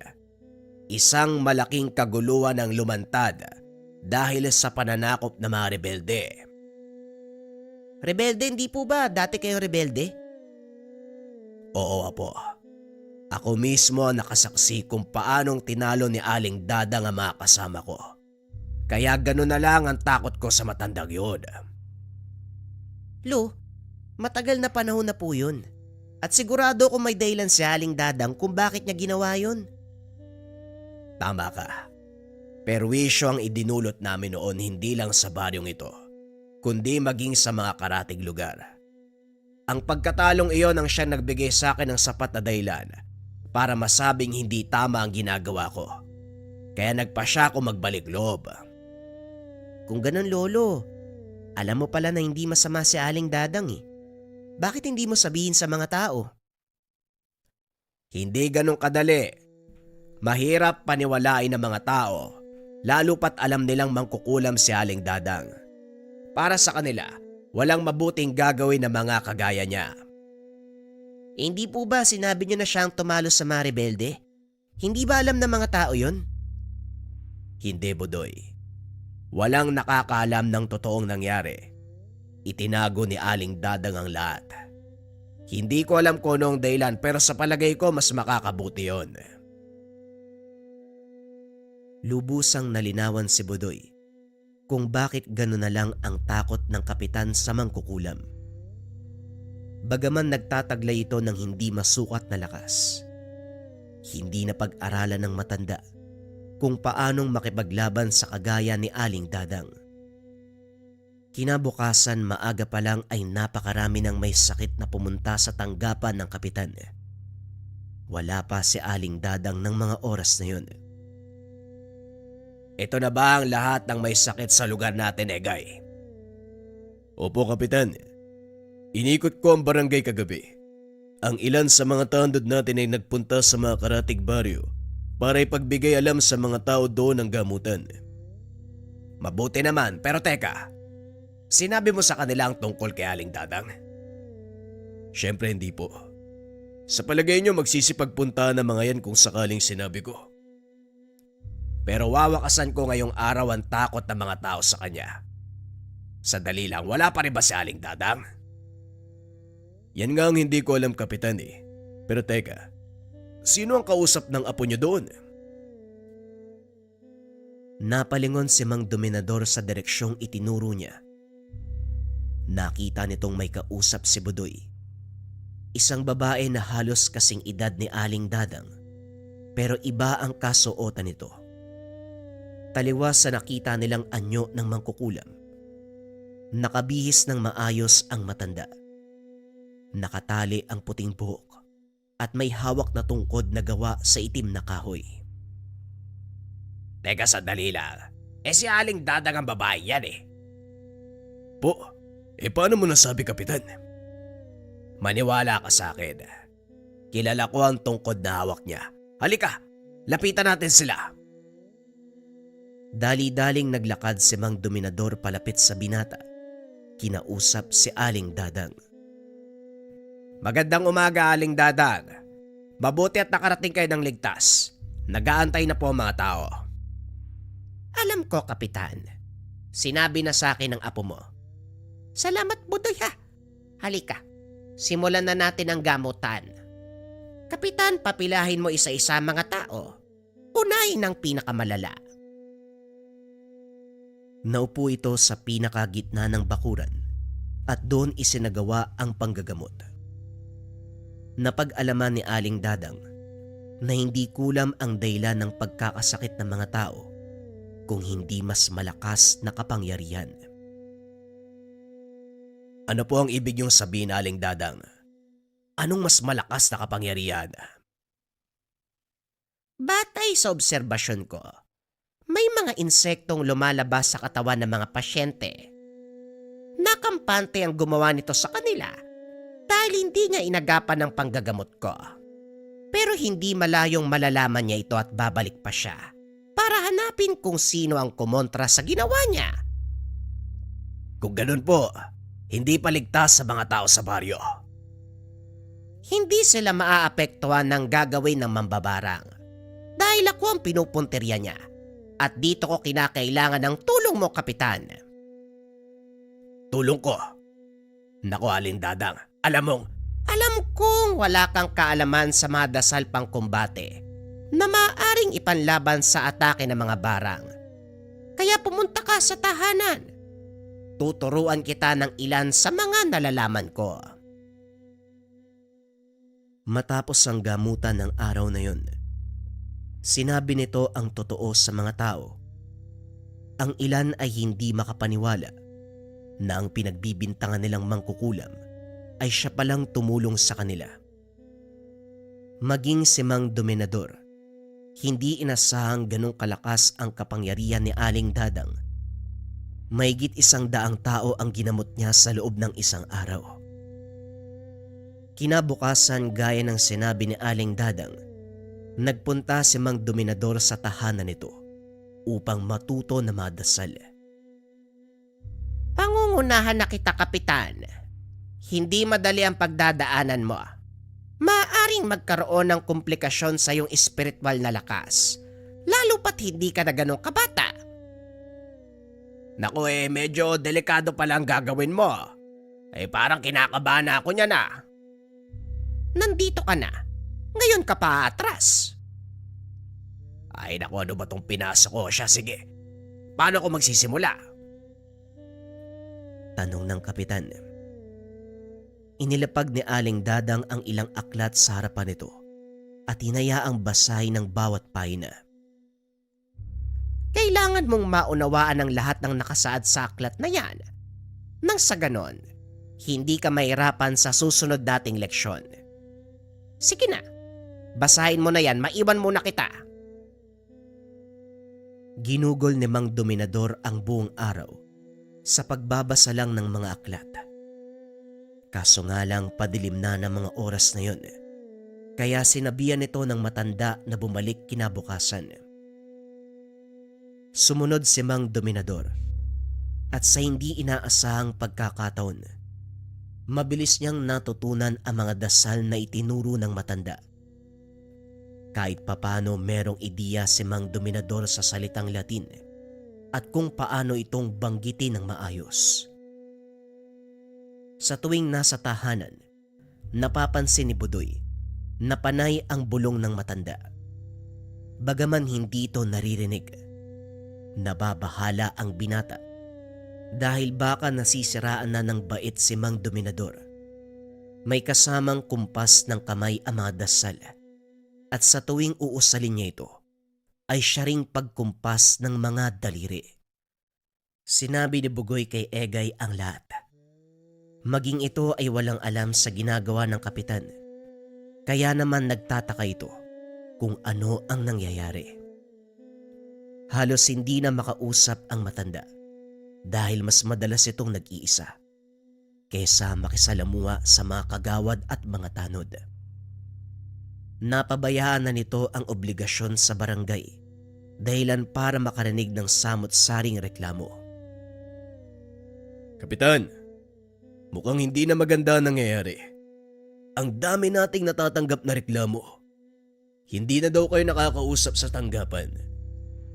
Isang malaking kaguluhan ang lumantad dahil sa pananakop ng mga rebelde. Rebelde, hindi po ba? Dati kayo rebelde? Oo, apo. Ako mismo ang nakasaksi kung paanong tinalo ni Aling Dadang ang mga kasama ko. Kaya gano'n na lang ang takot ko sa matandang yun. Lo, matagal na panahon na po yun. At sigurado kung may dahilan si Aling Dadang kung bakit niya ginawa yun. Tama ka. Perwisyo ang idinulot namin noon hindi lang sa baryong ito, kundi maging sa mga karatig lugar. Ang pagkatalong iyon ang siyang nagbigay sa akin ng sapat na dahilan para masabing hindi tama ang ginagawa ko. Kaya nagpa siya ako magbalik loob. Kung ganun, Lolo, alam mo pala na hindi masama si Aling Dadang eh. Bakit hindi mo sabihin sa mga tao? Hindi ganun kadali. Mahirap paniwalain ng mga tao, lalo pat alam nilang mangkukulam si Aling Dadang. Para sa kanila, walang mabuting gagawin ng mga kagaya niya. Hindi po ba sinabi niyo na siyang tumalo sa mga rebelde? Hindi ba alam ng mga tao yon? Hindi, Budoy. Walang nakakaalam ng totoong nangyari. Itinago ni Aling Dadang ang lahat. Hindi ko alam kung anong dahilan pero sa palagay ko mas makakabuti yon. Lubusang nalinawan si Budoy kung bakit gano'n na lang ang takot ng kapitan sa mangkukulam. Bagaman nagtataglay ito ng hindi masukat na lakas, hindi na pag-aralan ng matanda kung paanong makipaglaban sa kagaya ni Aling Dadang. Kinabukasan maaga pa lang ay napakarami ng may sakit na pumunta sa tanggapan ng kapitan. Wala pa si Aling Dadang ng mga oras na yun. Ito na ba ang lahat ng may sakit sa lugar natin, Egay? Opo, Kapitan. Inikot ko ang barangay kagabi. Ang ilan sa mga tandod natin ay nagpunta sa mga karatig baryo para ipagbigay alam sa mga tao doon ng gamutan. Mabuti naman, pero teka. Sinabi mo sa kanila ang tungkol kay Aling Dadang? Siyempre hindi po. Sa palagay nyo magsisipagpunta ng mga yan kung sakaling sinabi ko. Pero wawakasan ko ngayong araw ang takot ng mga tao sa kanya. Sandali lang, wala pa rin ba si Aling Dadang? Yan nga ang hindi ko alam, Kapitan eh. Pero teka, sino ang kausap ng apo niyo doon? Napalingon si Mang Dominador sa direksyong itinuro niya. Nakita nitong may kausap si Budoy. Isang babae na halos kasing edad ni Aling Dadang, pero iba ang kasuotan nito. Taliwas sa nakita nilang anyo ng mangkukulam. Nakabihis ng maayos ang matanda. Nakatali ang puting buhok at may hawak na tungkod na gawa sa itim na kahoy. Teka, sandali lang. Si Aling Dadang ang babae yan eh. Po, paano mo nasabi, Kapitan? Maniwala ka sa akin. Kilala ko ang tungkod na hawak niya. Halika, lapitan natin sila. Dali-daling naglakad si Mang Dominador palapit sa binata. Kinausap si Aling Dadang. Magandang umaga, Aling Dadang. Mabuti at nakarating kayo ng ligtas. Nag-aantay na po ang mga tao. Alam ko, Kapitan. Sinabi na sa akin ng apo mo. Salamat, Budoy ha. Halika, simulan na natin ang gamutan. Kapitan, papilahin mo isa-isa mga tao. Unahin ang pinakamalala. Naupo ito sa pinakagitna ng bakuran at doon isinagawa ang panggagamot. Napag-alaman ni Aling Dadang na hindi kulam ang dahilan ng pagkakasakit ng mga tao kung hindi mas malakas na kapangyarihan. Ano po ang ibig niyong sabihin, Aling Dadang? Anong mas malakas na kapangyarihan? Batay sa obserbasyon ko, may mga insektong lumalabas sa katawan ng mga pasyente. Nakampante ang gumawa nito sa kanila dahil hindi niya inagapan ng panggagamot ko. Pero hindi malayong malalaman niya ito at babalik pa siya para hanapin kung sino ang kumontra sa ginawa niya. Kung ganun po, hindi paligtas sa mga tao sa baryo. Hindi sila maaapektuhan ng gagawin ng mambabarang dahil ako ang pinupuntirya niya. At dito ko kinakailangan ng tulong mo, Kapitan. Tulong ko? Naku, Aling Dadang, alam kong wala kang kaalaman sa mga dasal pang kumbate na maaaring ipanlaban sa atake ng mga barang. Kaya pumunta ka sa tahanan. Tuturuan kita ng ilan sa mga nalalaman ko. Matapos ang gamutan ng araw na yun, sinabi nito ang totoo sa mga tao. Ang ilan ay hindi makapaniwala na ang pinagbibintangan nilang mangkukulam ay siya palang tumulong sa kanila. Maging si Mang Dominador, hindi inasahang ganong kalakas ang kapangyarihan ni Aling Dadang. Mahigit 100 tao ang ginamot niya sa loob ng isang araw. Kinabukasan, gaya ng sinabi ni Aling Dadang, nagpunta si Mang Dominador sa tahanan nito upang matuto na madasal. Pangungunahan na kita, Kapitan. Hindi madali ang pagdadaanan mo. Maaring magkaroon ng komplikasyon sa iyong espiritual na lakas, lalo pat hindi ka na ganong kabata. Naku medyo delikado pala ang gagawin mo. Parang kinakabahan na ako niya na. Nandito ka na. Ngayon ka pa atras. Ay naku, ano ba tong pinasa ko? Siya, sige. Paano ako magsisimula? Tanong ng kapitan. Inilapag ni Aling Dadang ang ilang aklat sa harapan nito at hinayaang basahin ng bawat pahina. Kailangan mong maunawaan ang lahat ng nakasaad sa aklat na yan. Nang sa ganon, hindi ka mahirapan sa susunod dating leksyon. Sige na, basahin mo na yan, maiwan muna kita. Ginugol ni Mang Dominador ang buong araw sa pagbabasa lang ng mga aklat. Kaso nga lang padilim na ng mga oras na yon, kaya sinabihan nito ng matanda na bumalik kinabukasan. Sumunod si Mang Dominador at sa hindi inaasahang pagkakataon, mabilis niyang natutunan ang mga dasal na itinuro ng matanda. Kahit papano merong ideya si Mang Dominador sa salitang Latin at kung paano itong banggitin ng maayos. Sa tuwing nasa tahanan, napapansin ni Budoy na panay ang bulong ng matanda. Bagaman hindi ito naririnig, nababahala ang binata dahil baka nasisiraan na ng bait si Mang Dominador. May kasamang kumpas ng kamay ang mga dasal at sa tuwing uusalin niya ito ay siya ring pagkumpas ng mga daliri. Sinabi ni Bugoy kay Egay ang lahat. Maging ito ay walang alam sa ginagawa ng kapitan, kaya naman nagtataka ito kung ano ang nangyayari. Halos hindi na makausap ang matanda dahil mas madalas itong nag-iisa kaysa makisalamuha sa mga kagawad at mga tanod. Napabayaan na nito ang obligasyon sa barangay dahilan para makarinig ng samot-saring reklamo. Kapitan, mukhang hindi na maganda ang nangyayari. Ang dami nating natatanggap na reklamo. Hindi na daw kayo nakakausap sa tanggapan.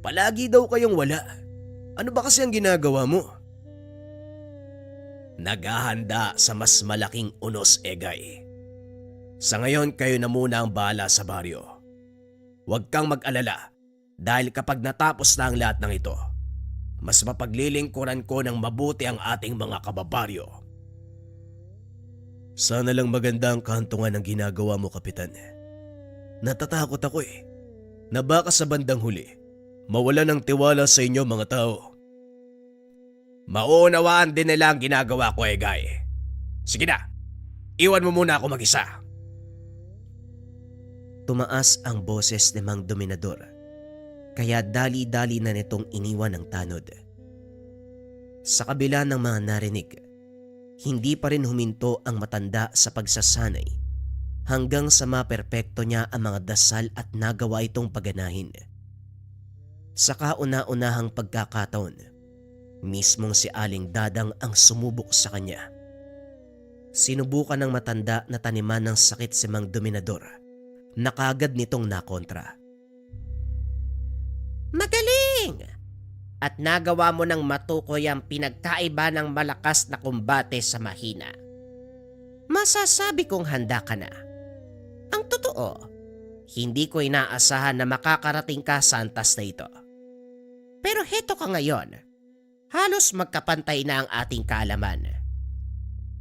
Palagi daw kayong wala. Ano ba kasi ang ginagawa mo? Naghahanda sa mas malaking unos, Egay. Sa ngayon kayo na muna ang bahala sa baryo. Huwag kang mag-alala dahil kapag natapos na ang lahat ng ito, mas mapaglilingkuran ko ng mabuti ang ating mga kababaryo. Sana lang maganda ang kahantungan ng ginagawa mo, Kapitan. Natatakot ako na baka sa bandang huli, mawala ng tiwala sa inyo mga tao. Mauunawaan din nila ang ginagawa ko, Egay. Sige na, iwan mo muna ako mag-isa. Tumaas ang boses ni Mang Dominador, kaya dali-dali na nitong iniwan ang tanod. Sa kabila ng mga narinig, hindi pa rin huminto ang matanda sa pagsasanay hanggang sa maperpekto niya ang mga dasal at nagawa itong paganahin. Sa kauna-unahang pagkakataon, mismong si Aling Dadang ang sumubok sa kanya. Sinubukan ng matanda na taniman ng sakit si Mang Dominador na kaagad nitong nakontra. Magaling! At nagawa mo ng matukoy ang pinagkaiba ng malakas na kumbate sa mahina. Masasabi kong handa ka na. Ang totoo, hindi ko inaasahan na makakarating ka sa antas na ito. Pero heto ka ngayon, halos magkapantay na ang ating kaalaman.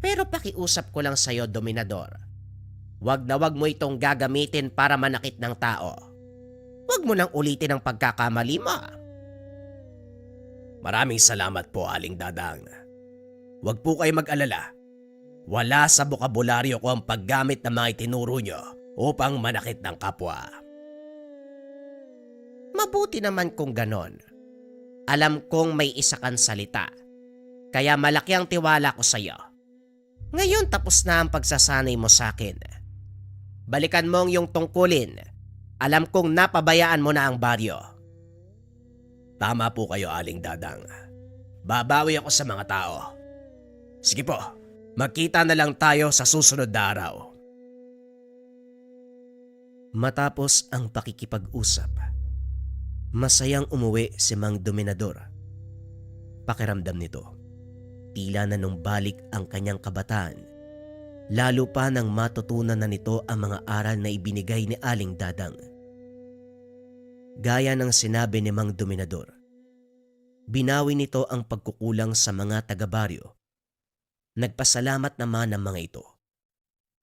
Pero pakiusap ko lang sa'yo, Dominador. Wag na wag mo itong gagamitin para manakit ng tao. Wag mo nang ulitin ang pagkakamali mo. Maraming salamat po, Aling Dadang. Huwag po kayo mag-alala. Wala sa bokabularyo ko ang paggamit ng mga itinuro nyo upang manakit ng kapwa. Mabuti naman kung ganon. Alam kong may isa kang salita, kaya malaki ang tiwala ko sa'yo. Ngayon tapos na ang pagsasanay mo sa akin. Balikan mo ang iyong tungkulin. Alam kong napabayaan mo na ang baryo. Tama po kayo, Aling Dadang. Babawi ako sa mga tao. Sige po, magkita na lang tayo sa susunod na araw. Matapos ang pakikipag-usap, masayang umuwi si Mang Dominador. Pakiramdam nito, tila na nung balik ang kanyang kabataan, lalo pa nang matutunan na nito ang mga aral na ibinigay ni Aling Dadang. Gaya ng sinabi ni Mang Dominador, binawi nito ang pagkukulang sa mga taga-baryo. Nagpasalamat naman ang mga ito.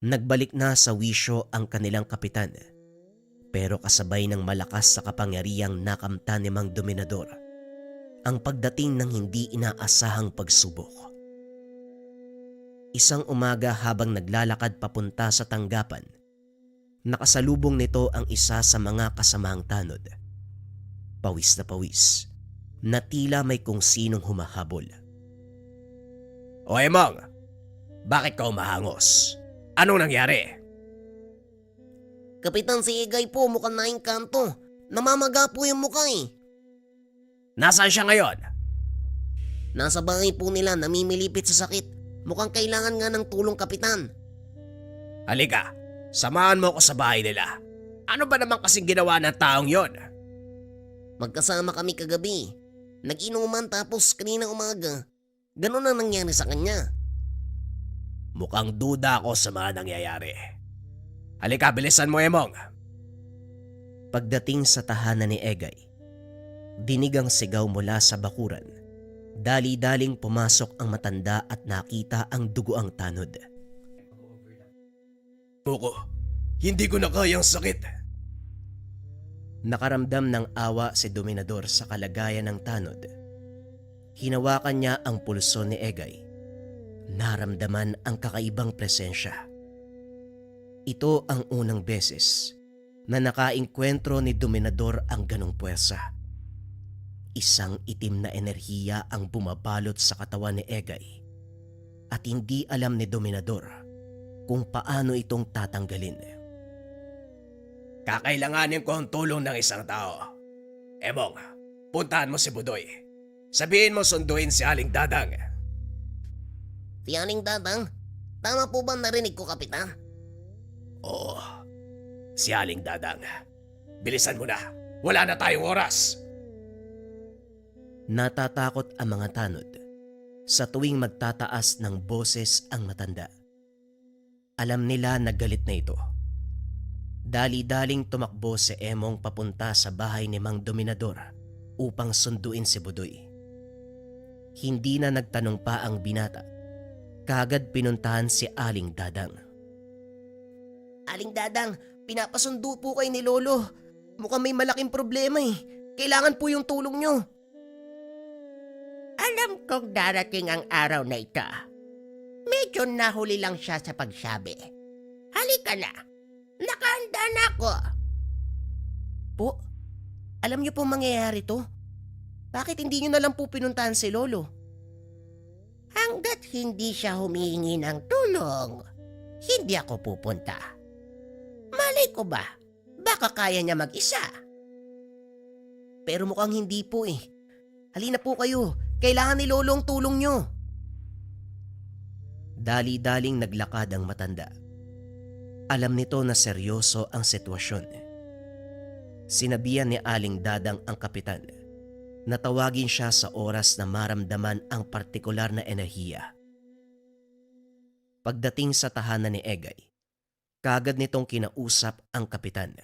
Nagbalik na sa wisyo ang kanilang kapitan, pero kasabay ng malakas sa kapangyarihang nakamtan ni Mang Dominador ang pagdating ng hindi inaasahang pagsubok. Isang umaga habang naglalakad papunta sa tanggapan, nakasalubong nito ang isa sa mga kasamahang tanod. Pawis na tila may kung sinong humahabol. O Emong, bakit ka umahangos? Anong nangyari? Kapitan, si Egay po mukhang naingkanto. Namamaga po yung mukha eh. Nasaan siya ngayon? Nasa bahay po nila, namimilipit sa sakit. Mukhang kailangan nga ng tulong, Kapitan. Halika, samahan mo ako sa bahay nila. Ano ba naman kasing ginawa ng taong yon? Magkasama kami kagabi. Nag-inuman tapos kanina umaga. Ganun ang nangyari sa kanya. Mukhang duda ako sa mga nangyayari. Halika, bilisan mo, Emong. Pagdating sa tahanan ni Egay, dinig ang sigaw mula sa bakuran. Dali-daling pumasok ang matanda at nakita ang dugoang tanod. Buko, hindi ko na kayang sakit. Nakaramdam ng awa si Dominador sa kalagayan ng tanod. Hinawakan niya ang pulso ni Egay. Naramdaman ang kakaibang presensya. Ito ang unang beses na nakaengkwentro ni Dominador ang ganong puwersa. Isang itim na enerhiya ang bumabalot sa katawan ni Egay at hindi alam ni Dominador kung paano itong tatanggalin. Kakailanganin ko ang tulong ng isang tao. Emong, puntahan mo si Budoy. Sabihin mo sunduin si Aling Dadang. Si Aling Dadang, tama po ba narinig ko, Kapitan? Oo, si Aling Dadang. Bilisan mo na, wala na tayong oras. Natatakot ang mga tanod sa tuwing magtataas ng boses ang matanda. Alam nila na galit na ito. Dali-daling tumakbo si Emong papunta sa bahay ni Mang Dominador upang sunduin si Budoy. Hindi na nagtanong pa ang binata. Kaagad pinuntahan si Aling Dadang. Aling Dadang, pinapasundo po kayo ni Lolo. Mukhang may malaking problema eh. Kailangan po yung tulong nyo. Alam kong darating ang araw na ito. Medyo nahuli lang siya sa pagsabi. Halika na. Nakahanda na ako. Po, alam niyo po mangyayari to? Bakit hindi niyo na lang po pinuntahan si Lolo? Hanggat hindi siya humihingi ng tulong, hindi ako pupunta. Malay ko ba? Baka kaya niya mag-isa. Pero mukhang hindi po eh. Halina po kayo. Kailangan ni Lolo ang tulong niyo. Dali-daling naglakad ang matanda. Alam nito na seryoso ang sitwasyon. Sinabihan ni Aling Dadang ang kapitan na tawagin siya sa oras na maramdaman ang partikular na enerhiya. Pagdating sa tahanan ni Egay, kaagad nitong kinausap ang kapitan.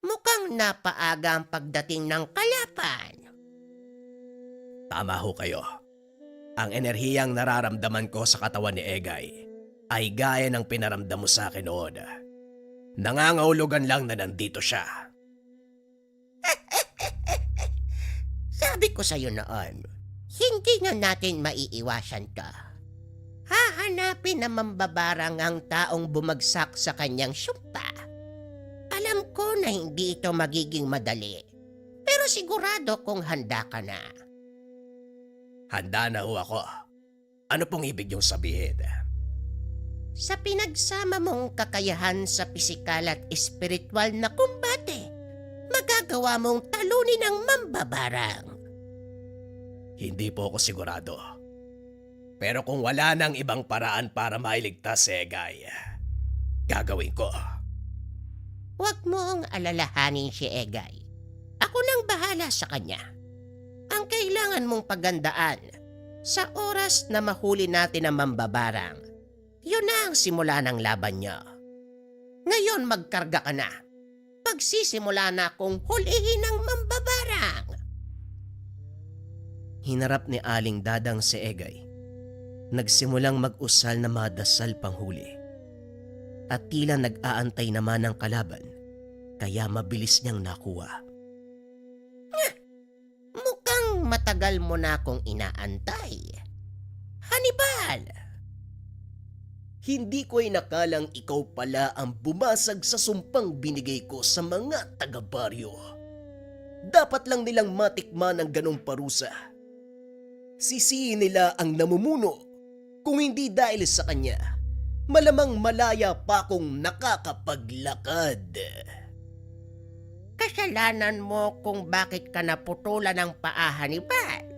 Mukhang napaaga ang pagdating ng kalapan. Tama ho kayo. Ang enerhiyang nararamdaman ko sa katawan ni Egay ay gaya ng pinaramdam mo sa akin noon. Nangangahulugan lang na nandito siya. Sabi ko sa'yo noon, Hindi na natin maiiwasan ka. Hahanapin na mambabarang ang taong bumagsak sa kanyang sumpa. Alam ko na hindi ito magiging madali, pero sigurado kung handa ka na. Handa na ho ako. Ano pong ibig niyong sabihin? Sa pinagsama mong kakayahan sa pisikal at espiritual na kumbate, magagawa mong talunin ang mambabarang. Hindi po ako sigurado. Pero kung wala nang ibang paraan para mailigtas si Egay, gagawin ko. Huwag mong alalahanin si Egay. Ako nang bahala sa kanya. Ang kailangan mong pagandaan, sa oras na mahuli natin ang mambabarang, yun na ang simula ng laban niya. Ngayon magkarga ka na. Pagsisimula na akong hulihin ang mambabarang. Hinarap ni Aling Dadang si Egay. Nagsimulang mag-usal na madasal panghuli. At tila nag-aantay naman ng kalaban, kaya mabilis niyang nakuha. Mukhang matagal mo na akong inaantay. Hannibal! Hindi ko inakalang ikaw pala ang bumasag sa sumpang binigay ko sa mga taga-baryo. Dapat lang nilang matikman ang ganong parusa. Sisihin nila ang namumuno. Kung hindi dahil sa kanya, malamang malaya pa akong nakakapaglakad. Kasalanan mo kung bakit ka naputulan ng paa, Hannibal.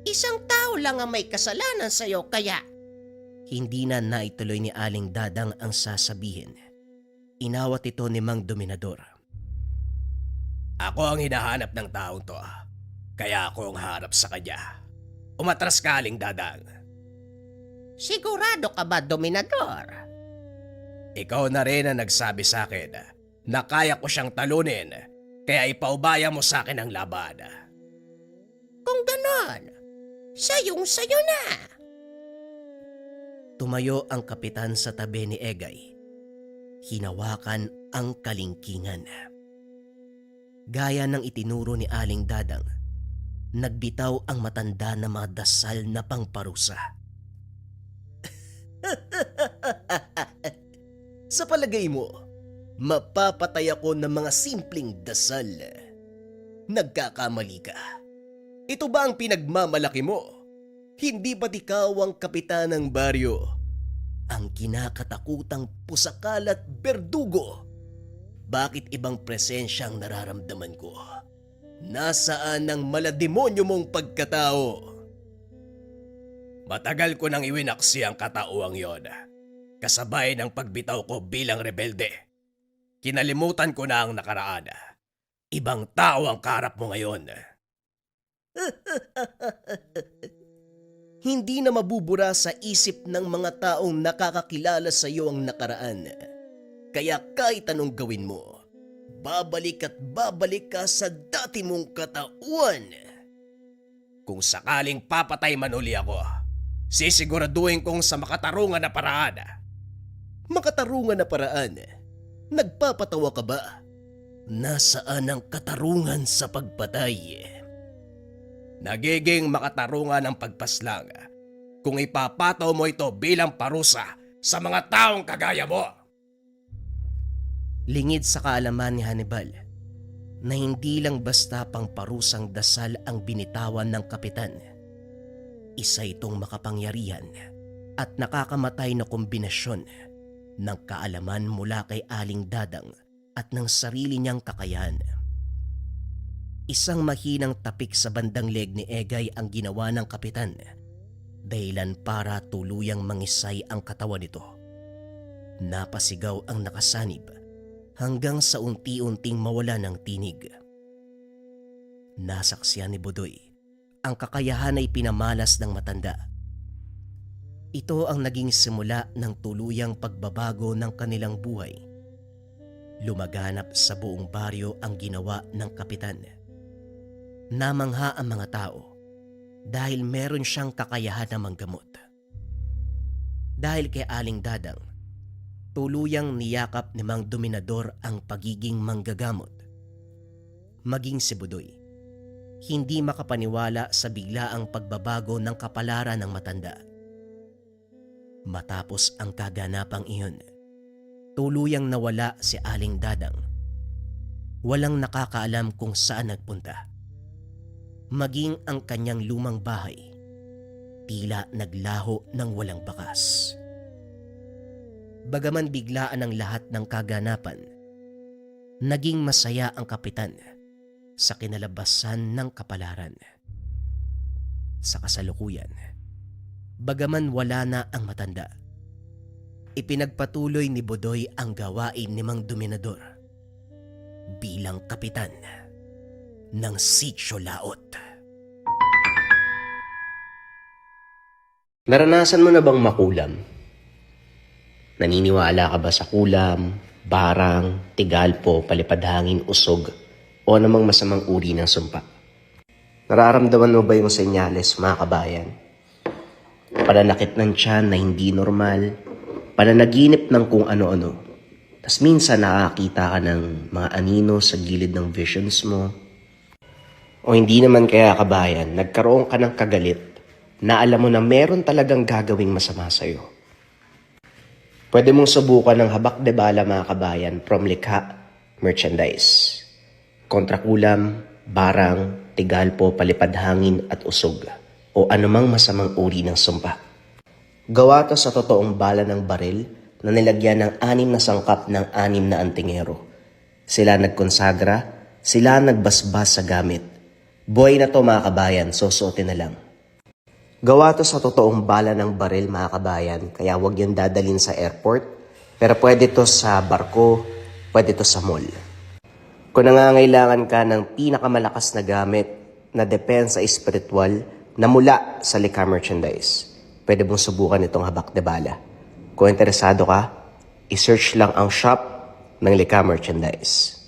Isang tao lang ang may kasalanan sa'yo kaya Hindi na naituloy ni Aling Dadang ang sasabihin. Inawat ito ni Mang Dominador. Ako ang hinahanap ng taong to. Kaya ako ang harap sa kanya. Umatras ka, Aling Dadang. sigurado ka ba, Dominador? Ikaw na rin ang nagsabi sa akin na kaya ko siyang talunin, kaya ipaubaya mo sa akin ang laban. Kung ganon, sayong-sayo na. Tumayo ang kapitan sa tabi ni Egay. Hinawakan ang kalingkingan. Gaya ng itinuro ni Aling Dadang, nagbitaw ang matanda na mga dasal na pangparusa. Sa palagay mo, mapapatay ako ng mga simpleng dasal. Nagkakamali ka. Ito ba ang pinagmamalaki mo? Hindi ba't ikaw ang kapitan ng baryo? Ang kinakatakutang pusakal at berdugo. Bakit ibang presensya ang nararamdaman ko? Nasaan ang malademonyo mong pagkatao? Matagal ko nang iwinaksi ang katauang yon. Kasabay ng pagbitaw ko bilang rebelde. Kinalimutan ko na ang nakaraan. Ibang tao ang kaharap mo ngayon. Hindi na mabubura sa isip ng mga taong nakakakilala sa iyo ang nakaraan. Kaya kahit anong gawin mo, babalik at babalik ka sa dati mong katauhan. Kung sakaling papatay man uli ako, sisiguraduhin kong sa makatarungan na paraan. Makatarungan na paraan? Nagpapatawa ka ba? Nasaan ang katarungan sa pagpatay? Nagiging makatarungan ang pagpaslang kung ipapataw mo ito bilang parusa sa mga taong kagaya mo. Lingid sa kaalaman ni Hannibal na hindi lang basta pang parusang dasal ang binitawan ng kapitan. Isa itong makapangyarihan at nakakamatay na kombinasyon ng kaalaman mula kay Aling Dadang at ng sarili niyang kakayahan. Isang mahinang tapik sa bandang leg ni Egay ang ginawa ng kapitan, dahilan para tuluyang mangisay ang katawan nito. Napasigaw ang nakasanib hanggang sa unti-unting mawala ng tinig. Nasaksihan ni Budoy ang kakayahan ay pinamalas ng matanda. Ito ang naging simula ng tuluyang pagbabago ng kanilang buhay. Lumaganap sa buong baryo ang ginawa ng kapitan. Namangha ang mga tao dahil meron siyang kakayahan na manggamot. Dahil kay Aling Dadang, tuluyang niyakap ni Mang Dominador ang pagiging manggagamot. Maging si Budoy, hindi makapaniwala sa biglaang pagbabago ng kapalaran ng matanda. Matapos ang kaganapang iyon, tuluyang nawala si Aling Dadang. Walang nakakaalam kung saan nagpunta. Maging ang kanyang lumang bahay, tila naglaho ng walang bakas. Bagaman biglaan ang lahat ng kaganapan, naging masaya ang kapitan sa kinalabasan ng kapalaran. Sa kasalukuyan, bagaman wala na ang matanda, ipinagpatuloy ni Budoy ang gawain ni Mang Dominador bilang kapitan ng Sitio Laot. Naranasan mo na bang makulam? Naniniwala ka ba sa kulam, barang, tigalpo, palipadhangin, usog, o namang masamang uri ng sumpa? Nararamdaman mo ba yung senyales, mga kabayan? Pananakit ng tiyan na hindi normal, pananaginip ng kung ano-ano. Tas minsan nakakita ka ng mga anino sa gilid ng visions mo. O hindi naman kaya, kabayan, nagkaroon ka ng kagalit na alam mo na meron talagang gagawing masama sa'yo. Pwede mong subukan ng habak de bala, mga kabayan, from likha, merchandise. Kontrakulam, barang, tigalpo, palipadhangin at usog o anumang masamang uri ng sumpa. Gawa to sa totoong bala ng baril na nilagyan ng 6 na sangkap ng 6 na antingero. Sila nagkonsagra, sila nagbasbas sa gamit. Buhay na to, mga kabayan, susuotin na lang. Gawa to sa totoong bala ng baril, mga kabayan, kaya huwag yung dadalhin sa airport. Pero pwede to sa barko, pwede to sa mall. Kung nangangailangan ka ng pinakamalakas na gamit na depensa espiritual na mula sa likha merchandise, pwede mong subukan itong habak de bala. Kung interesado ka, isearch lang ang shop ng likha merchandise.